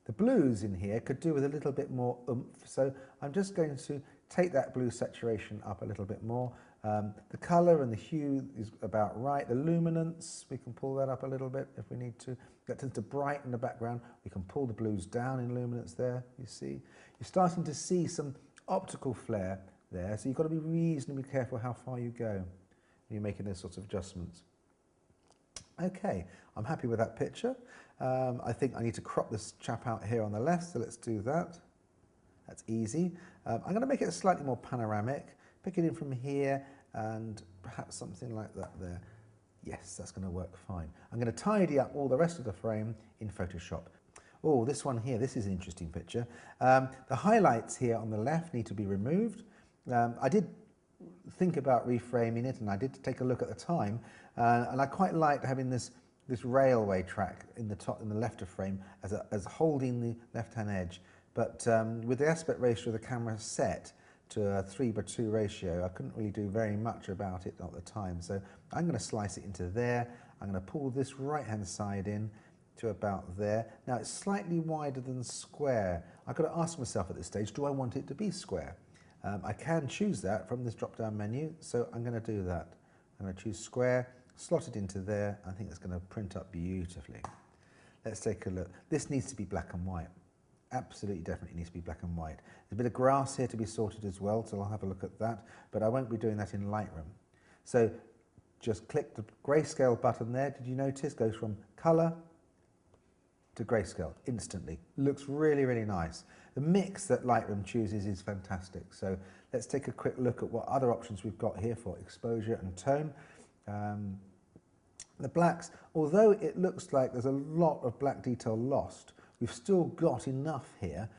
The blues in here could do with a little bit more oomph, so I'm just going to take that blue saturation up a little bit more. The colour and the hue is about right. The luminance, we can pull that up a little bit if we need to. That tends to brighten the background. We can pull the blues down in luminance there, you see. You're starting to see some optical flare there, so you've got to be reasonably careful how far you go when you're making those sorts of adjustments. Okay, I'm happy with that picture. I think I need to crop this chap out here on the left, so let's do that. That's easy. I'm going to make it slightly more panoramic, pick it in from here, and perhaps something like that there. Yes, that's going to work fine. I'm going to tidy up all the rest of the frame in Photoshop. Oh, this one here, this is an interesting picture. The highlights here on the left need to be removed. I did think about reframing it, and I did take a look at the time, and I quite liked having this railway track in the top, in the left of frame, as holding the left-hand edge. But with the aspect ratio of the camera set to a 3:2 ratio, I couldn't really do very much about it at the time. So I'm going to slice it into there. I'm going to pull this right-hand side in to about there. Now it's slightly wider than square. I've got to ask myself at this stage, do I want it to be square? I can choose that from this drop-down menu, so I'm going to do that. I'm going to choose square, slot it into there. I think it's going to print up beautifully. Let's take a look. This needs to be black and white. Absolutely, definitely needs to be black and white. There's a bit of grass here to be sorted as well, so I'll have a look at that, but I won't be doing that in Lightroom. So just click the grayscale button there. Did you notice? Goes from colour to grayscale instantly. Looks really, really nice. The mix that Lightroom chooses is fantastic. So let's take a quick look at what other options we've got here for exposure and tone. The blacks, although it looks like there's a lot of black detail lost, we've still got enough here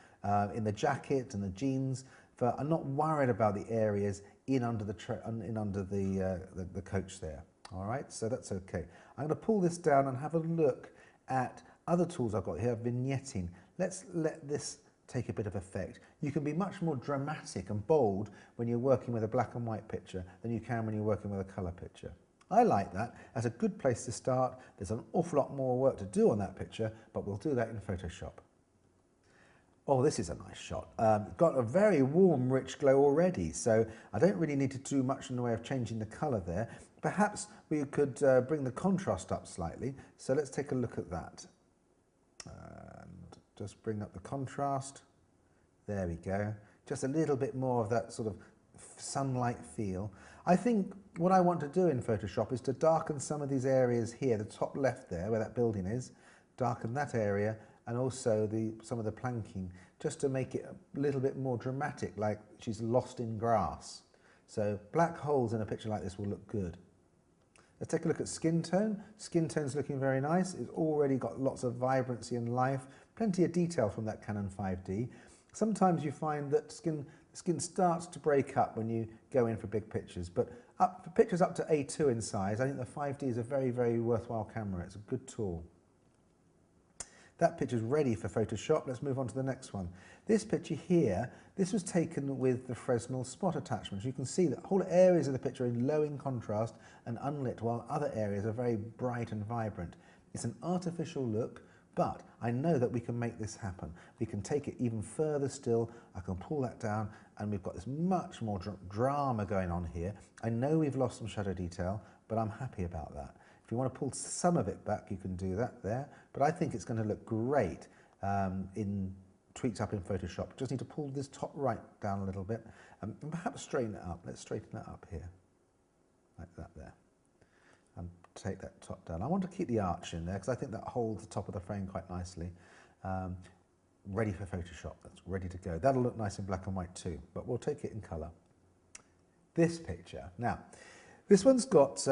in the jacket and the jeans. I'm not worried about the areas in under the coach there. All right, so that's okay. I'm going to pull this down and have a look at other tools I've got here, vignetting. Let's let this take a bit of effect. You can be much more dramatic and bold when you're working with a black and white picture than you can when you're working with a colour picture. I like that. That's a good place to start. There's an awful lot more work to do on that picture, but we'll do that in Photoshop. Oh, this is a nice shot. Got a very warm, rich glow already, so I don't really need to do much in the way of changing the colour there. Perhaps we could bring the contrast up slightly, so let's take a look at that. And just bring up the contrast. There we go. Just a little bit more of that sort of sunlight feel. I think what I want to do in Photoshop is to darken some of these areas here, the top left there, where that building is, darken that area, and also some of the planking, just to make it a little bit more dramatic, like she's lost in grass. So black holes in a picture like this will look good. Let's take a look at skin tone. Skin tone's looking very nice. It's already got lots of vibrancy and life, plenty of detail from that Canon 5D. Sometimes you find that skin starts to break up when you go in for big pictures, but for pictures up to A2 in size, I think the 5D is a very, very worthwhile camera. It's a good tool. That picture's ready for Photoshop. Let's move on to the next one. This picture here, this was taken with the Fresnel spot attachments. You can see that whole areas of the picture are low in contrast and unlit, while other areas are very bright and vibrant. It's an artificial look, but I know that we can make this happen. We can take it even further still. I can pull that down, and we've got this much more drama going on here. I know we've lost some shadow detail, but I'm happy about that. If you want to pull some of it back, you can do that there, but I think it's going to look great tweaked up in Photoshop. Just need to pull this top right down a little bit, and perhaps straighten it up. Let's straighten that up here, like that there. And take that top down. I want to keep the arch in there because I think that holds the top of the frame quite nicely. Ready for Photoshop, that's ready to go. That'll look nice in black and white too, but we'll take it in colour. This picture, now, this one's got,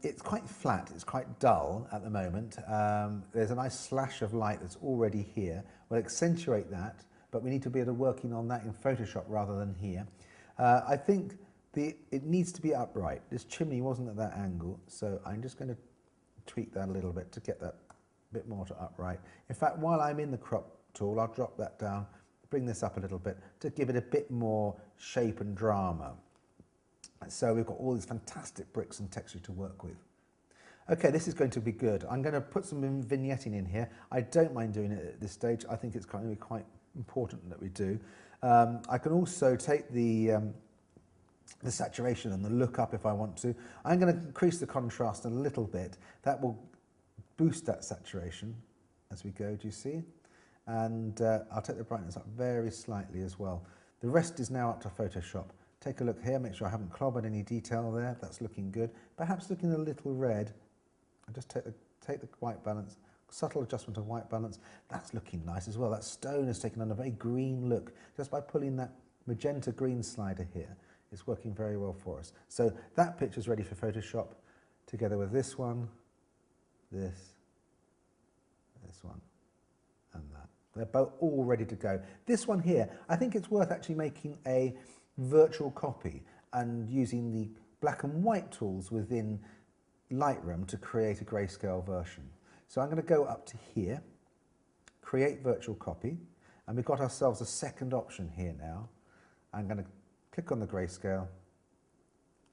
it's quite flat, it's quite dull at the moment. There's a nice slash of light that's already here. We'll accentuate that, but we need to be able to working on that in Photoshop rather than here. I think it needs to be upright. This chimney wasn't at that angle, so I'm just going to tweak that a little bit to get that bit more to upright. In fact, while I'm in the crop tool, I'll drop that down, bring this up a little bit to give it a bit more shape and drama. So we've got all these fantastic bricks and texture to work with. Okay, this is going to be good. I'm going to put some vignetting in here. I don't mind doing it at this stage. I think it's going to be quite important that we do. I can also take the saturation and the look up if I want to. I'm going to increase the contrast a little bit. That will boost that saturation as we go, do you see? And I'll take the brightness up very slightly as well. The rest is now up to Photoshop. Take a look here, make sure I haven't clobbered any detail there. That's looking good. Perhaps looking a little red. I just take the white balance, subtle adjustment of white balance. That's looking nice as well. That stone has taken on a very green look just by pulling that magenta green slider here. It's working very well for us. So that picture's ready for Photoshop together with this one, this one, and that. They're both all ready to go. This one here, I think it's worth actually making a virtual copy and using the black and white tools within Lightroom to create a grayscale version. So I'm going to go up to here, create virtual copy, and we've got ourselves a second option here now. I'm going to click on the grayscale.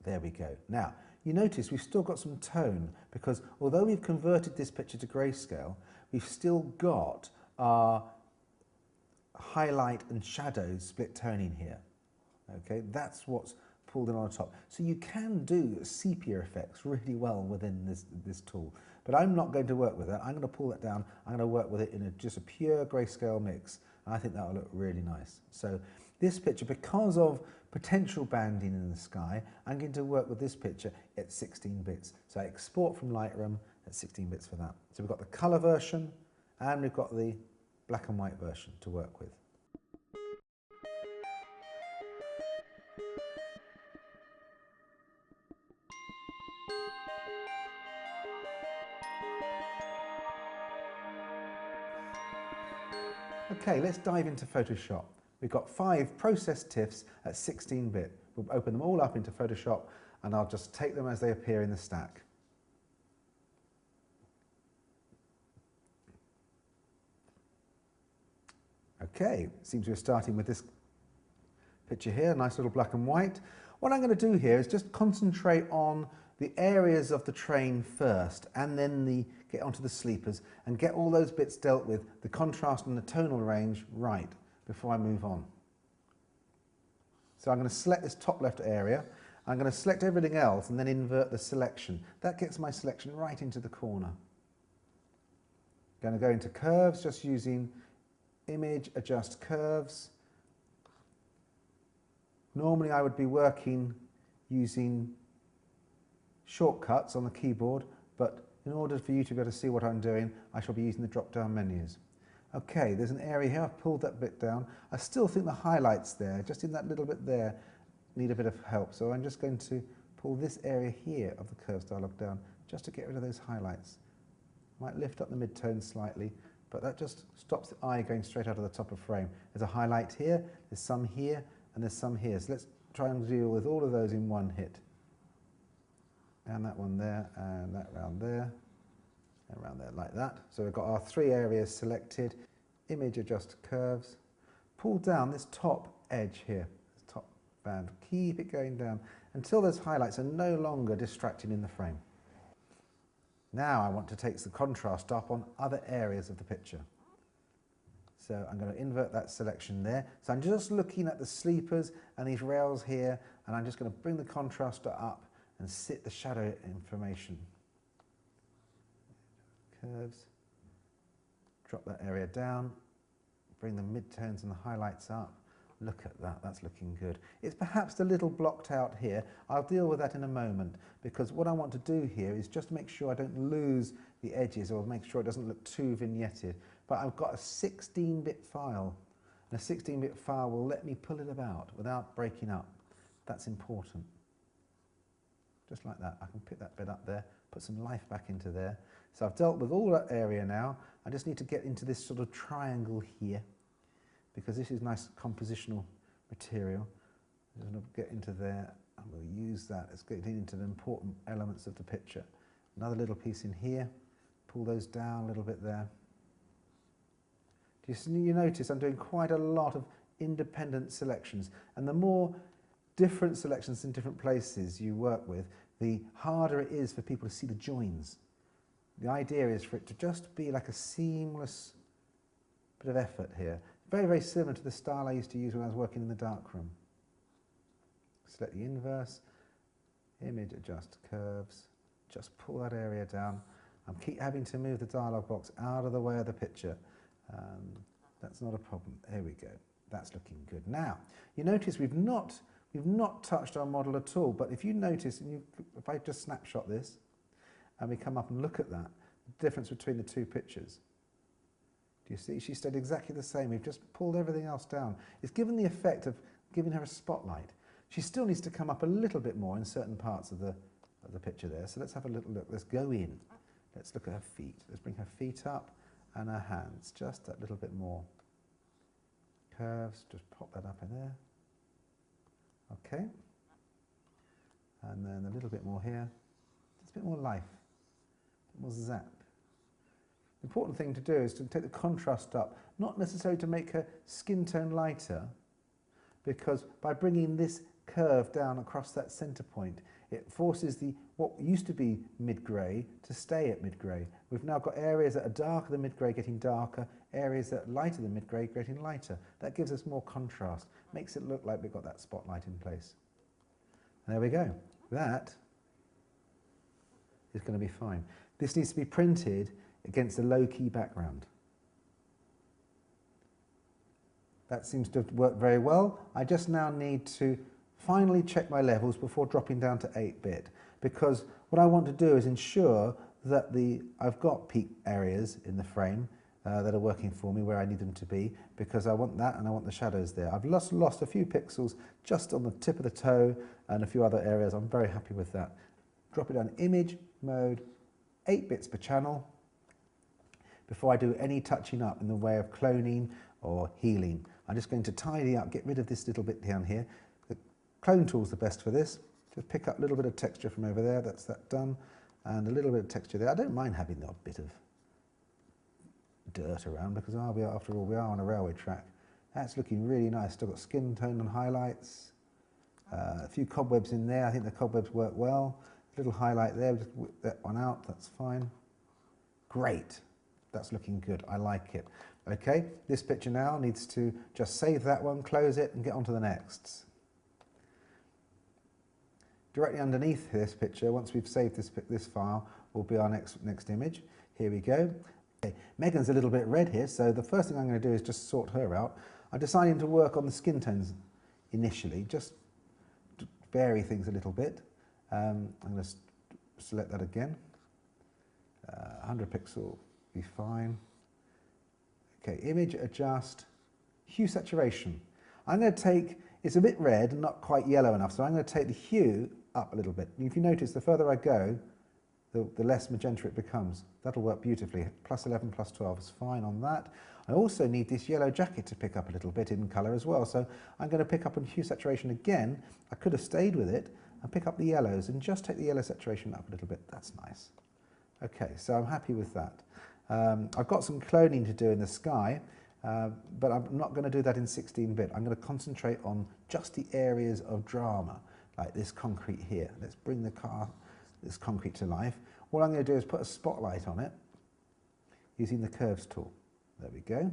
There we go. Now, you notice we've still got some tone because although we've converted this picture to grayscale, we've still got our highlight and shadows split toning here. Okay, that's what's pulled in on the top. So you can do sepia effects really well within this tool, but I'm not going to work with that. I'm going to pull that down. I'm going to work with it in just a pure grayscale mix, and I think that will look really nice. So this picture, because of potential banding in the sky, I'm going to work with this picture at 16 bits. So I export from Lightroom at 16 bits for that. So we've got the color version and we've got the black and white version to work with. Okay, let's dive into Photoshop. We've got 5 processed TIFFs at 16-bit. We'll open them all up into Photoshop and I'll just take them as they appear in the stack. Okay, seems we're starting with this picture here, nice little black and white. What I'm going to do here is just concentrate on the areas of the train first and then get onto the sleepers and get all those bits dealt with, the contrast and the tonal range right before I move on. So I'm going to select this top left area, I'm going to select everything else and then invert the selection. That gets my selection right into the corner. I'm going to go into curves, just using image, adjust curves. Normally I would be working using shortcuts on the keyboard, but in order for you to be able to see what I'm doing, I shall be using the drop-down menus. Okay, there's an area here, I've pulled that bit down. I still think the highlights there, just in that little bit there, need a bit of help. So I'm just going to pull this area here of the curves dialog down, just to get rid of those highlights. Might lift up the mid-tone slightly, but that just stops the eye going straight out of the top of frame. There's a highlight here, there's some here, and there's some here. So let's try and deal with all of those in one hit. And that one there, and that round there, and around there like that. So we've got our 3 areas selected. Image, adjust curves. Pull down this top edge here, this top band. Keep it going down until those highlights are no longer distracting in the frame. Now I want to take the contrast up on other areas of the picture. So I'm going to invert that selection there. So I'm just looking at the sleepers and these rails here, and I'm just going to bring the contrast up and sit the shadow information. Curves. Drop that area down. Bring the midtones and the highlights up. Look at that, that's looking good. It's perhaps a little blocked out here. I'll deal with that in a moment, because what I want to do here is just make sure I don't lose the edges or make sure it doesn't look too vignetted. But I've got a 16-bit file, and a 16-bit file will let me pull it about without breaking up. That's important. Just like that, I can pick that bit up there, put some life back into there. So I've dealt with all that area now. I just need to get into this sort of triangle here, because this is nice compositional material. I'm just going to get into there And we'll use that as getting into the important elements of the picture. Another little piece in here, pull those down a little bit there. You notice I'm doing quite a lot of independent selections, and the more different selections in different places you work with, the harder it is for people to see the joins. The idea is for it to just be like a seamless bit of effort here. Very, very similar to the style I used to use when I was working in the darkroom. Select the inverse, image adjust curves, just pull that area down. I keep having to move the dialog box out of the way of the picture. That's not a problem. There we go. That's looking good. Now, you notice we've not touched our model at all, but if you notice, if I just snapshot this, and we come up and look at that, the difference between the two pictures. Do you see? She stayed exactly the same. We've just pulled everything else down. It's given the effect of giving her a spotlight. She still needs to come up a little bit more in certain parts of the picture there. So let's have a little look. Let's go in. Let's look at her feet. Let's bring her feet up and her hands. Just that little bit more. Curves. Just pop that up in there. Okay. And then a little bit more here. Just a bit more life. A bit more zap. The important thing to do is to take the contrast up, not necessarily to make her skin tone lighter, because by bringing this curve down across that center point, it forces what used to be mid-grey to stay at mid-grey. We've now got areas that are darker than mid-grey getting darker, areas that are lighter than mid-grey getting lighter. That gives us more contrast, makes it look like we've got that spotlight in place. And there we go. That is going to be fine. This needs to be printed against a low-key background. That seems to have worked very well. I just now need to finally check my levels before dropping down to 8-bit, because what I want to do is ensure that I've got peak areas in the frame that are working for me where I need them to be, because I want that and I want the shadows there. I've lost a few pixels just on the tip of the toe and a few other areas. I'm very happy with that. Drop it down image mode, 8 bits per channel, before I do any touching up in the way of cloning or healing. I'm just going to tidy up, get rid of this little bit down here. The clone tool's the best for this. Just pick up a little bit of texture from over there, that's that done, and a little bit of texture there. I don't mind having the odd bit of dirt around, because after all, we are on a railway track. That's looking really nice. Still got skin tone and highlights. A few cobwebs in there. I think the cobwebs work well. A little highlight there, just whip that one out, that's fine. Great. That's looking good, I like it. Okay, this picture now needs to just save that one, close it, and get on to the next. Directly underneath this picture, once we've saved this file, will be our next image. Here we go. Okay. Megan's a little bit red here, so the first thing I'm going to do is just sort her out. I'm deciding to work on the skin tones initially, just to vary things a little bit. I'm going to select that again. 100 pixel. Be fine. Okay, image adjust, hue saturation. I'm going to take, it's a bit red and not quite yellow enough, so I'm going to take the hue up a little bit. If you notice, the further I go, the less magenta it becomes. That'll work beautifully. +11, +12 is fine on that. I also need this yellow jacket to pick up a little bit in colour as well, so I'm going to pick up on hue saturation again. I could have stayed with it and pick up the yellows and just take the yellow saturation up a little bit. That's nice. Okay, so I'm happy with that. I've got some cloning to do in the sky, but I'm not going to do that in 16-bit. I'm going to concentrate on just the areas of drama, like this concrete here. Let's bring this concrete to life. What I'm going to do is put a spotlight on it using the curves tool. There we go.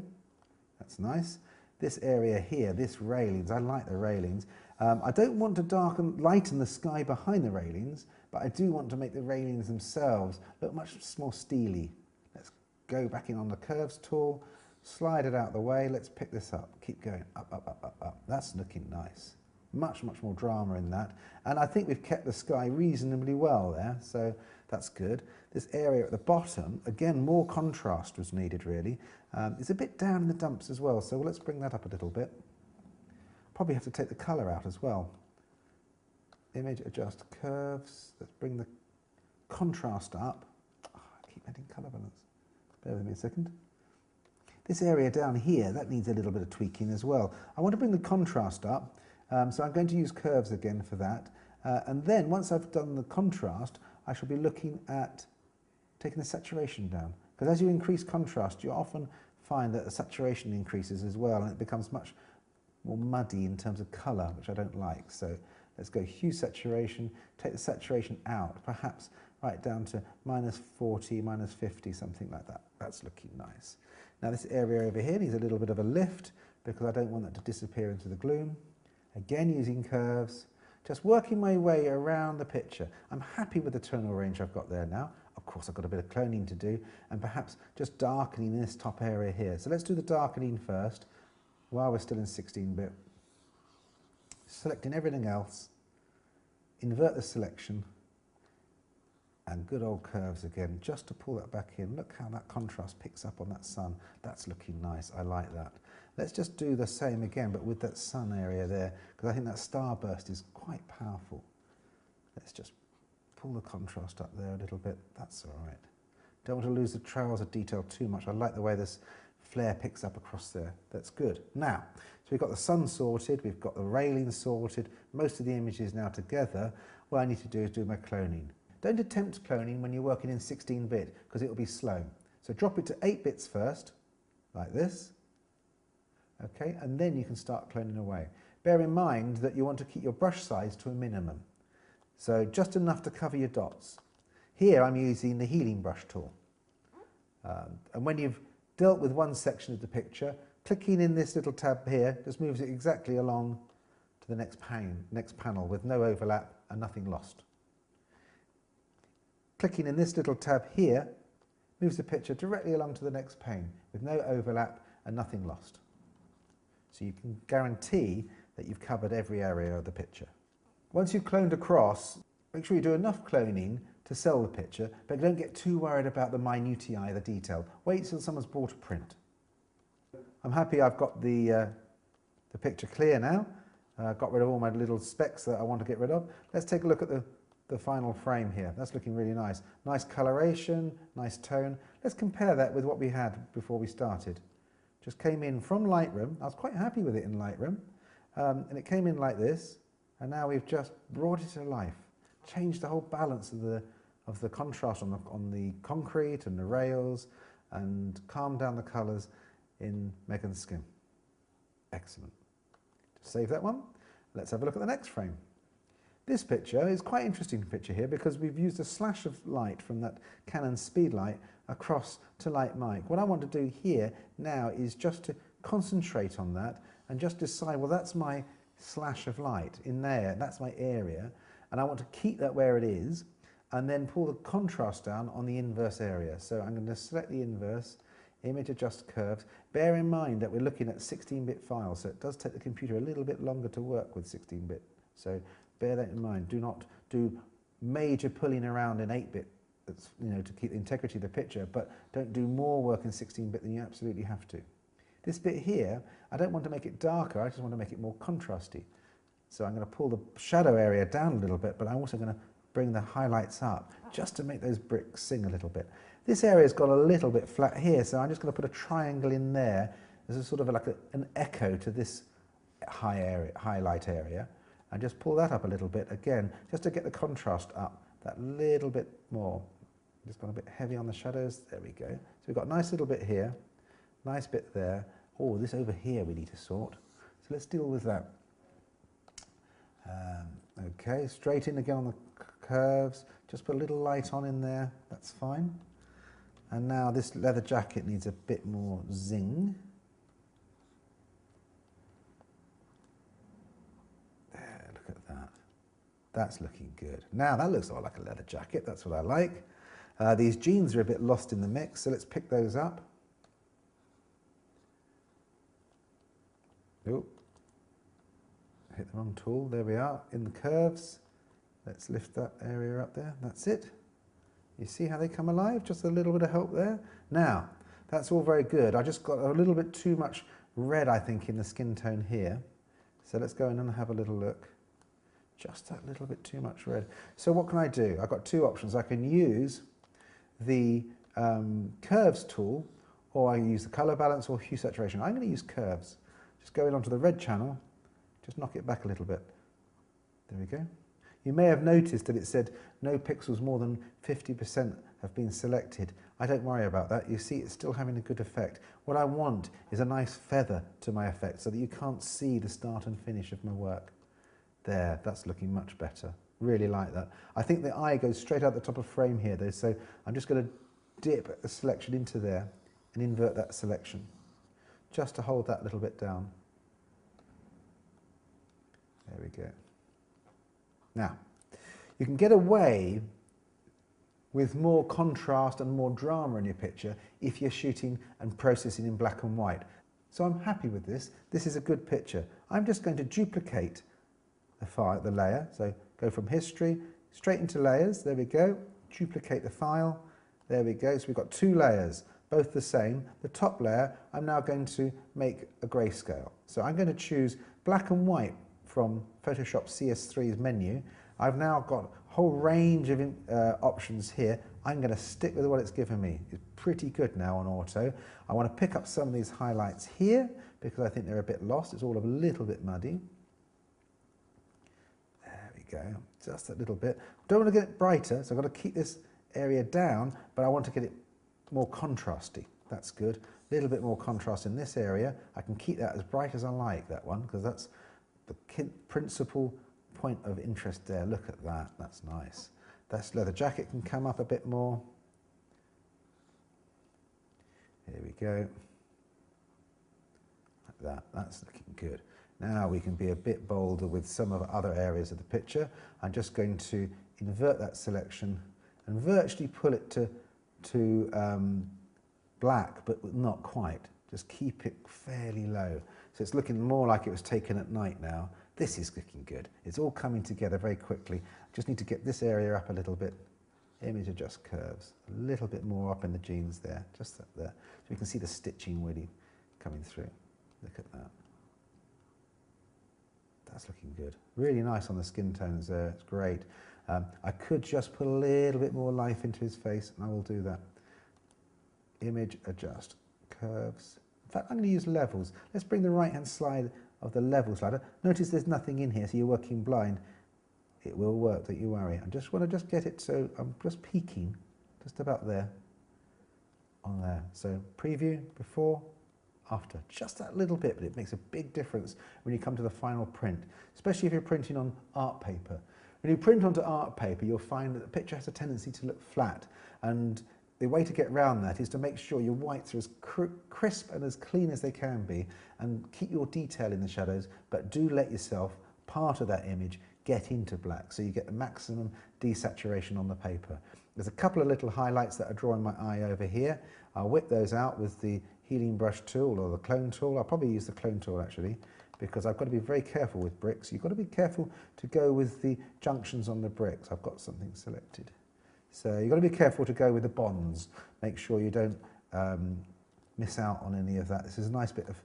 That's nice. This area here, this railings, I like the railings. I don't want to lighten the sky behind the railings, but I do want to make the railings themselves look much more steely. Let's go back in on the curves tool, slide it out the way. Let's pick this up. Keep going up, up, up, up, up. That's looking nice. Much, much more drama in that. And I think we've kept the sky reasonably well there, so that's good. This area at the bottom, again, more contrast was needed really. It's a bit down in the dumps as well, so let's bring that up a little bit. Probably have to take the colour out as well. Image adjust curves. Let's bring the contrast up. Oh, I keep adding colour balance. Bear with me a second. This area down here, that needs a little bit of tweaking as well. I want to bring the contrast up, so I'm going to use curves again for that. And then once I've done the contrast, I shall be looking at taking the saturation down. Because as you increase contrast, you often find that the saturation increases as well, and it becomes much more muddy in terms of colour, which I don't like. So let's go hue saturation, take the saturation out, perhaps right down to -40, -50, something like that. That's looking nice. Now this area over here needs a little bit of a lift because I don't want that to disappear into the gloom. Again, using curves, just working my way around the picture. I'm happy with the tonal range I've got there now. Of course, I've got a bit of cloning to do, and perhaps just darkening this top area here. So let's do the darkening first while we're still in 16-bit. Selecting everything else, invert the selection, and good old curves again, just to pull that back in. Look how that contrast picks up on that sun. That's looking nice. I like that. Let's just do the same again, but with that sun area there, because I think that starburst is quite powerful. Let's just pull the contrast up there a little bit. That's all right. Don't want to lose the trails of detail too much. I like the way this flare picks up across there. That's good. Now, so we've got the sun sorted, we've got the railing sorted, most of the images now together. What I need to do is do my cloning. Don't attempt cloning when you're working in 16-bit because it will be slow. So drop it to 8 bits first, like this. Okay, and then you can start cloning away. Bear in mind that you want to keep your brush size to a minimum. So just enough to cover your dots. Here I'm using the healing brush tool. And when you've dealt with one section of the picture, clicking in this little tab here just moves it exactly along to the next panel with no overlap and nothing lost. Clicking in this little tab here moves the picture directly along to the next pane with no overlap and nothing lost. So you can guarantee that you've covered every area of the picture. Once you've cloned across, make sure you do enough cloning to sell the picture, but don't get too worried about the minutiae, the detail. Wait till someone's bought a print. I'm happy I've got the picture clear now. Got rid of all my little specks that I want to get rid of. Let's take a look at the final frame here. That's looking really nice. Nice coloration, nice tone. Let's compare that with what we had before we started. Just came in from Lightroom. I was quite happy with it in Lightroom. And it came in like this, and now we've just brought it to life. Changed the whole balance of the contrast on the concrete and the rails, and calmed down the colours in Megan's skin. Excellent. Save that one. Let's have a look at the next frame. This picture is quite an interesting picture here because we've used a slash of light from that Canon Speedlight across to Light Mic. What I want to do here now is just to concentrate on that and just decide, well, that's my slash of light in there, that's my area, and I want to keep that where it is and then pull the contrast down on the inverse area. So I'm going to select the inverse, image adjust curves. Bear in mind that we're looking at 16-bit files, so it does take the computer a little bit longer to work with 16-bit. So bear that in mind. Do not do major pulling around in 8-bit, to keep the integrity of the picture, but don't do more work in 16-bit than you absolutely have to. This bit here, I don't want to make it darker, I just want to make it more contrasty. So I'm going to pull the shadow area down a little bit, but I'm also going to bring the highlights up just to make those bricks sing a little bit. This area's got a little bit flat here, so I'm just going to put a triangle in there as a sort of like an echo to this highlight area, and just pull that up a little bit again, just to get the contrast up that little bit more. Just gone a bit heavy on the shadows. There we go. So we've got a nice little bit here, nice bit there. Oh, this over here we need to sort. So let's deal with that. Okay, straight in again on the curves. Just put a little light on in there. That's fine. And now this leather jacket needs a bit more zing. There, look at that. That's looking good. Now that looks a lot like a leather jacket. That's what I like. These jeans are a bit lost in the mix, so let's pick those up. Oh, hit the wrong tool. There we are, in the curves. Let's lift that area up there. That's it. You see how they come alive? Just a little bit of help there. Now, that's all very good. I just got a little bit too much red, I think, in the skin tone here. So let's go in and have a little look. Just that little bit too much red. So what can I do? I've got two options. I can use the curves tool, or I can use the color balance or hue saturation. I'm going to use curves. Just go in onto the red channel, just knock it back a little bit. There we go. You may have noticed that it said no pixels more than 50% have been selected. I don't worry about that. You see, it's still having a good effect. What I want is a nice feather to my effect so that you can't see the start and finish of my work. There, that's looking much better. Really like that. I think the eye goes straight out the top of frame here though, so I'm just going to dip a selection into there and invert that selection, just to hold that little bit down. There we go. Now, you can get away with more contrast and more drama in your picture if you're shooting and processing in black and white. So I'm happy with this. This is a good picture. I'm just going to duplicate the layer. So go from history, straight into layers. There we go. Duplicate the file. There we go. So we've got two layers, both the same. The top layer, I'm now going to make a grayscale. So I'm going to choose black and white from Photoshop CS3's menu. I've now got a whole range of options here. I'm going to stick with what it's given me. It's pretty good now on auto. I want to pick up some of these highlights here because I think they're a bit lost. It's all a little bit muddy. There we go, just a little bit. Don't want to get it brighter, so I've got to keep this area down, but I want to get it more contrasty. That's good. A little bit more contrast in this area. I can keep that as bright as I like, that one, because that's the principal point of interest there. Look at that, that's nice. That leather jacket can come up a bit more. Here we go. Like that, that's looking good. Now we can be a bit bolder with some of other areas of the picture. I'm just going to invert that selection and virtually pull it to black, but not quite. Just keep it fairly low. So it's looking more like it was taken at night now. This is looking good. It's all coming together very quickly. Just need to get this area up a little bit. Image adjust curves. A little bit more up in the jeans there, just up there. So you can see the stitching really coming through. Look at that. That's looking good. Really nice on the skin tones there. It's great. I could just put a little bit more life into his face, and I will do that. Image adjust curves. In fact, I'm going to use levels. Let's bring the right-hand slide of the level slider. Notice there's nothing in here, so you're working blind. It will work, don't you worry. I just want to get it so I'm just peaking, just about there, on there. So preview, before, after. Just that little bit, but it makes a big difference when you come to the final print, especially if you're printing on art paper. When you print onto art paper, you'll find that the picture has a tendency to look flat, and the way to get around that is to make sure your whites are as crisp and as clean as they can be, and keep your detail in the shadows, but do let yourself, part of that image, get into black, so you get the maximum desaturation on the paper. There's a couple of little highlights that are drawing my eye over here. I'll whip those out with the healing brush tool or the clone tool. I'll probably use the clone tool actually, because I've got to be very careful with bricks. You've got to be careful to go with the junctions on the bricks. I've got something selected. So you've got to be careful to go with the bonds. Make sure you don't miss out on any of that. This is a nice bit of,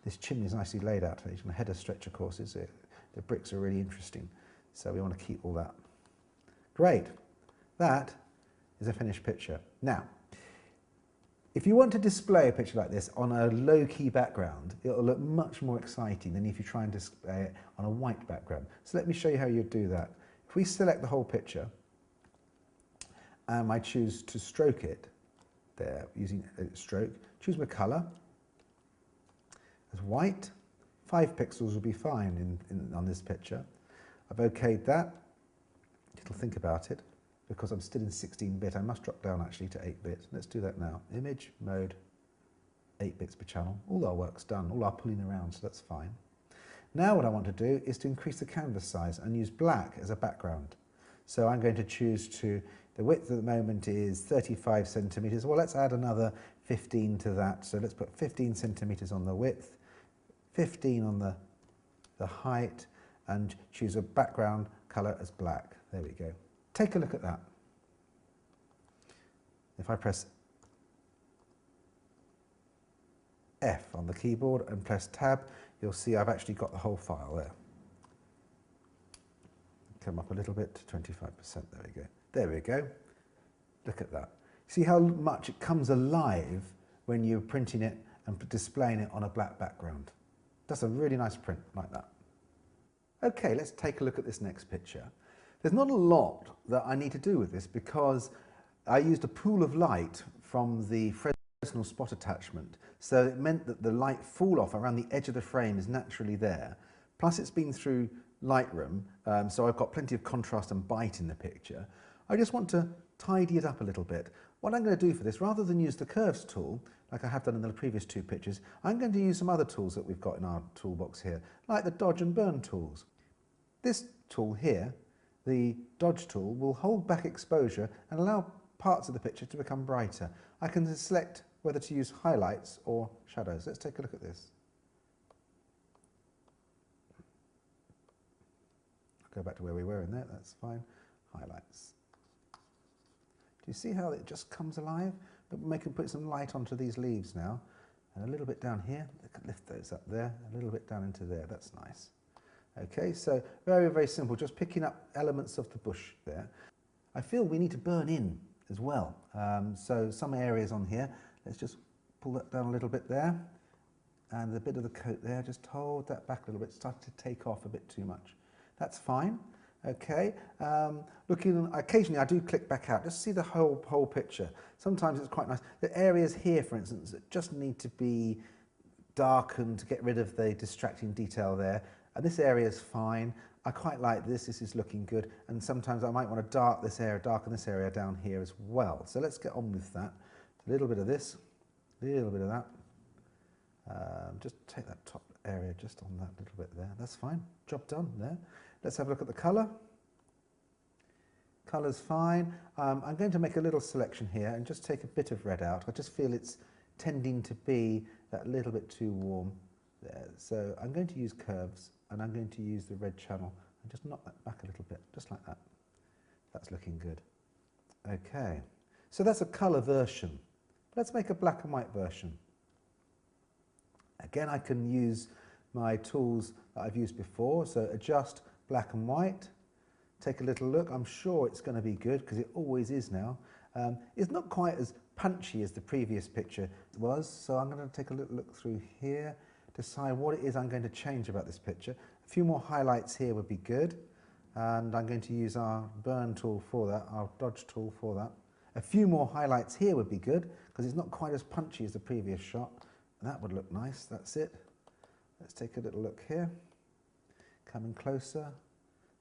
this chimney is nicely laid out. It's on a header stretcher course, is it? The bricks are really interesting. So we want to keep all that. Great. That is a finished picture. Now, if you want to display a picture like this on a low-key background, it'll look much more exciting than if you try and display it on a white background. So let me show you how you do that. If we select the whole picture, and I choose to stroke it, there, using a stroke, choose my colour as white. 5 pixels will be fine on this picture. I've okayed that. It'll think about it, because I'm still in 16-bit. I must drop down actually to 8-bit. Let's do that now. Image, mode, 8 bits per channel. All our work's done, all our pulling around, so that's fine. Now what I want to do is to increase the canvas size and use black as a background. So I'm going to choose to, the width at the moment is 35 centimetres. Well, let's add another 15 to that. So let's put 15 centimetres on the width, 15 on the height, and choose a background colour as black. There we go. Take a look at that. If I press F on the keyboard and press Tab, you'll see I've actually got the whole file there. Come up a little bit to 25%. There we go. There we go. Look at that. See how much it comes alive when you're printing it and displaying it on a black background. That's a really nice print like that. Okay, let's take a look at this next picture. There's not a lot that I need to do with this because I used a pool of light from the Fresnel spot attachment, so it meant that the light fall off around the edge of the frame is naturally there. Plus it's been through Lightroom, so I've got plenty of contrast and bite in the picture. I just want to tidy it up a little bit. What I'm going to do for this, rather than use the curves tool, like I have done in the previous two pictures, I'm going to use some other tools that we've got in our toolbox here, like the dodge and burn tools. This tool here, the dodge tool, will hold back exposure and allow parts of the picture to become brighter. I can select whether to use highlights or shadows. Let's take a look at this. I'll go back to where we were in there, that's fine. Highlights. Do you see how it just comes alive? But we can put some light onto these leaves now. And a little bit down here, I can lift those up there, a little bit down into there, that's nice. Okay, so very, very simple, just picking up elements of the bush there. I feel we need to burn in as well. So some areas on here, let's just pull that down a little bit there. And the bit of the coat there, just hold that back a little bit, start to take off a bit too much. That's fine. Okay, looking, occasionally I do click back out, just see the whole picture. Sometimes it's quite nice. The areas here, for instance, that just need to be darkened to get rid of the distracting detail there. And this area is fine. I quite like this is looking good. And sometimes I might want to darken this area down here as well. So let's get on with that. A little bit of this, a little bit of that. Just take that top area just on that little bit there. That's fine, job done there. Let's have a look at the colour. Colour's fine. I'm going to make a little selection here and just take a bit of red out. I just feel it's tending to be that little bit too warm there. So I'm going to use curves and I'm going to use the red channel and just knock that back a little bit, just like that. That's looking good. Okay, so that's a colour version. Let's make a black and white version. Again, I can use my tools that I've used before, so adjust black and white, take a little look. I'm sure it's going to be good because it always is now. It's not quite as punchy as the previous picture was, so I'm going to take a little look through here, decide what it is I'm going to change about this picture. A few more highlights here would be good, and I'm going to use our burn tool for that, our dodge tool for that. A few more highlights here would be good because it's not quite as punchy as the previous shot. That would look nice, that's it. Let's take a little look here. Coming closer,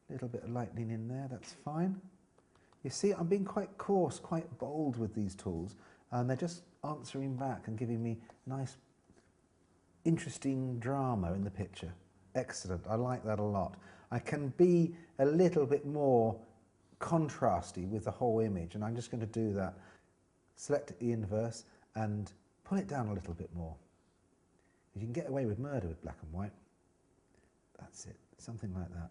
a little bit of lightning in there, that's fine. You see, I'm being quite coarse, quite bold with these tools, and they're just answering back and giving me nice, interesting drama in the picture. Excellent, I like that a lot. I can be a little bit more contrasty with the whole image, and I'm just going to do that. Select the inverse and pull it down a little bit more. You can get away with murder with black and white. That's it, something like that.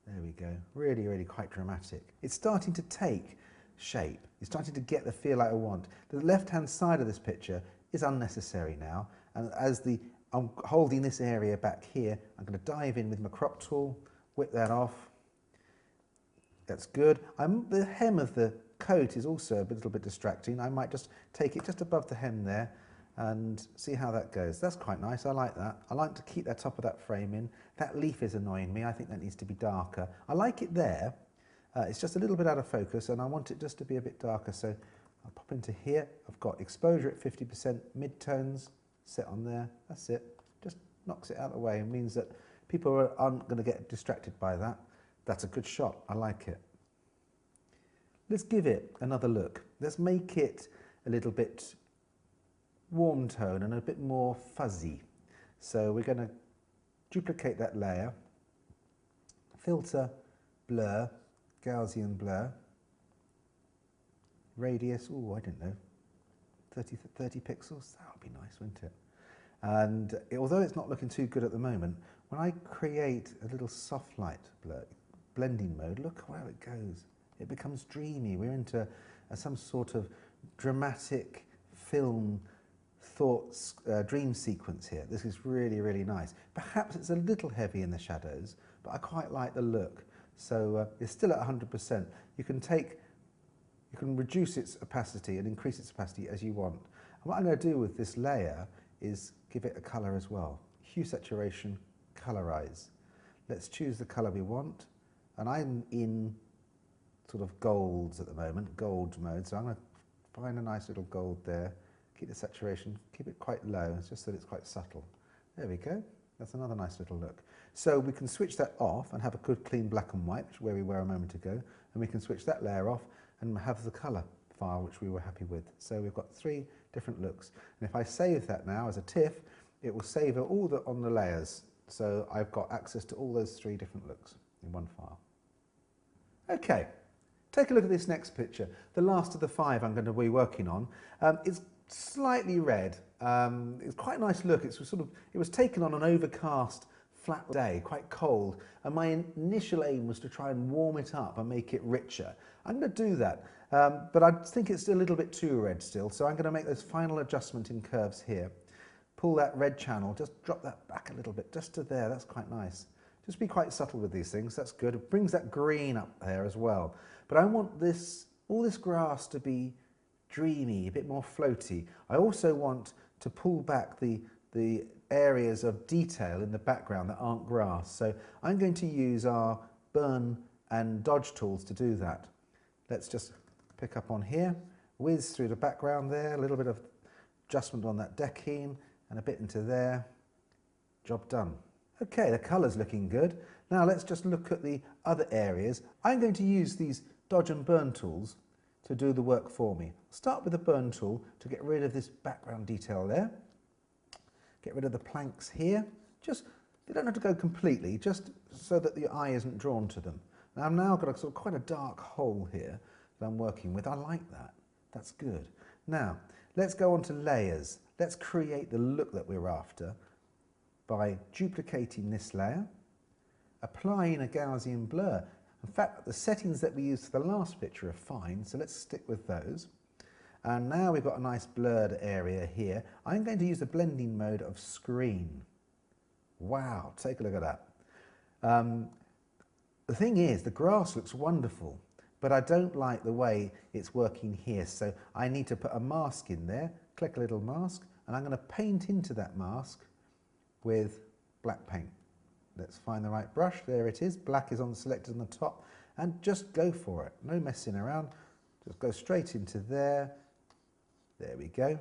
There we go, really, really quite dramatic. It's starting to take shape. It's starting to get the feel I want. The left-hand side of this picture is unnecessary now, and as I'm holding this area back here, I'm going to dive in with my crop tool, whip that off. That's good. The hem of the coat is also a little bit distracting. I might just take it just above the hem there and see how that goes. That's quite nice, I like that. I like to keep the top of that frame in. That leaf is annoying me, I think that needs to be darker. I like it there, it's just a little bit out of focus and I want it just to be a bit darker, so I'll pop into here. I've got exposure at 50%, mid-tones, set on there, that's it. Just knocks it out of the way and means that people aren't going to get distracted by that. That's a good shot, I like it. Let's give it another look. Let's make it a little bit warm tone and a bit more fuzzy. So we're going to duplicate that layer, filter, blur, Gaussian blur, radius, oh, I don't know, 30 pixels, that would be nice, wouldn't it? And although it's not looking too good at the moment, when I create a little soft light blur, blending mode, look where it goes. It becomes dreamy. We're into some sort of dramatic film thoughts, dream sequence here. This is really, really nice. Perhaps it's a little heavy in the shadows, but I quite like the look. So it's still at 100%. You can reduce its opacity and increase its opacity as you want. And what I'm going to do with this layer is give it a color as well. Hue saturation, colorize. let's choose the colour we want, and I'm in sort of golds at the moment, gold mode, so I'm going to find a nice little gold there, keep the saturation, keep it quite low, it's just that it's quite subtle. There we go, that's another nice little look. So we can switch that off and have a good clean black and white, which is where we were a moment ago, and we can switch that layer off and have the colour file which we were happy with. So we've got 3 different looks, and if I save that now as a TIFF, it will save it all on the layers, so I've got access to all those 3 different looks in one file. Okay, take a look at this next picture, the last of the 5 I'm going to be working on. It's slightly red. It's quite a nice look. It was taken on an overcast, flat day, quite cold, and my initial aim was to try and warm it up and make it richer. I'm going to do that, but I think it's a little bit too red still, so I'm going to make those final adjustment in curves here. Pull that red channel, just drop that back a little bit, just to there. That's quite nice. Just be quite subtle with these things. That's good. It brings that green up there as well. But I want all this grass to be dreamy, a bit more floaty. I also want to pull back the areas of detail in the background that aren't grass. So I'm going to use our burn and dodge tools to do that. Let's just pick up on here, whiz through the background there, a little bit of adjustment on that decking and a bit into there. Job done. Okay, the colour's looking good. Now let's just look at the other areas. I'm going to use these dodge and burn tools to do the work for me. Start with the burn tool to get rid of this background detail there. Get rid of the planks here. They don't have to go completely, just so that the eye isn't drawn to them. Now I've now got a sort of quite a dark hole here that I'm working with. I like that. That's good. Now, let's go on to layers. Let's create the look that we're after by duplicating this layer, applying a Gaussian blur. In fact, the settings that we used for the last picture are fine, so let's stick with those. And now we've got a nice blurred area here. I'm going to use the blending mode of screen. Wow, take a look at that. The thing is, the grass looks wonderful, but I don't like the way it's working here, so I need to put a mask in there, click a little mask, and I'm going to paint into that mask with black paint. Let's find the right brush. There it is. Black is selected on the top, and just go for it. No messing around. Just go straight into there. There we go.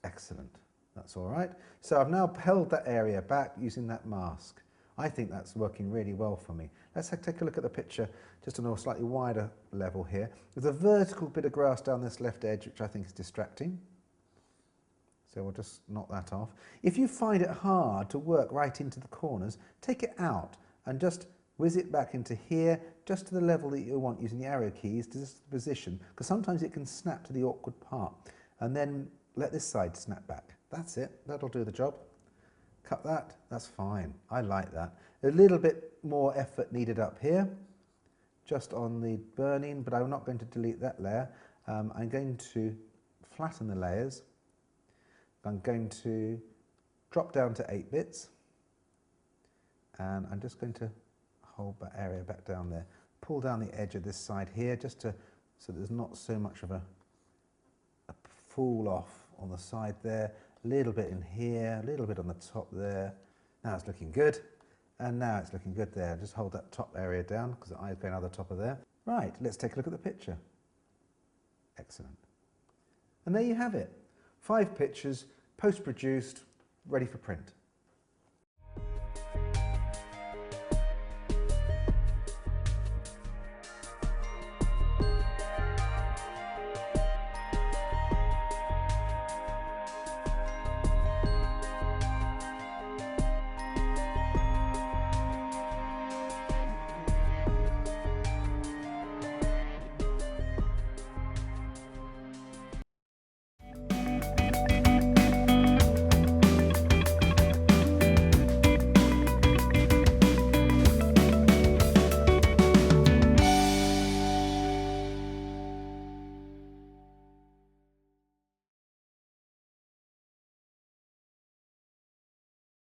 Excellent. That's all right. So I've now held that area back using that mask. I think that's working really well for me. Let's take a look at the picture just on a slightly wider level here. There's a vertical bit of grass down this left edge, which I think is distracting. So we'll just knock that off. If you find it hard to work right into the corners, take it out and just whiz it back into here, just to the level that you want, using the arrow keys to just position, because sometimes it can snap to the awkward part. And then let this side snap back. That's it. That'll do the job. Cut that. That's fine. I like that. A little bit more effort needed up here, just on the burning, but I'm not going to delete that layer. I'm going to flatten the layers. I'm going to drop down to 8 bits, and I'm just going to hold that area back down there. Pull down the edge of this side here, so there's not so much of a fall off on the side there. A little bit in here, a little bit on the top there. Now it's looking good, and now it's looking good there. Just hold that top area down because the eye's going over the top of there. Right, let's take a look at the picture. Excellent. And there you have it. 5 pictures, post-produced, ready for print.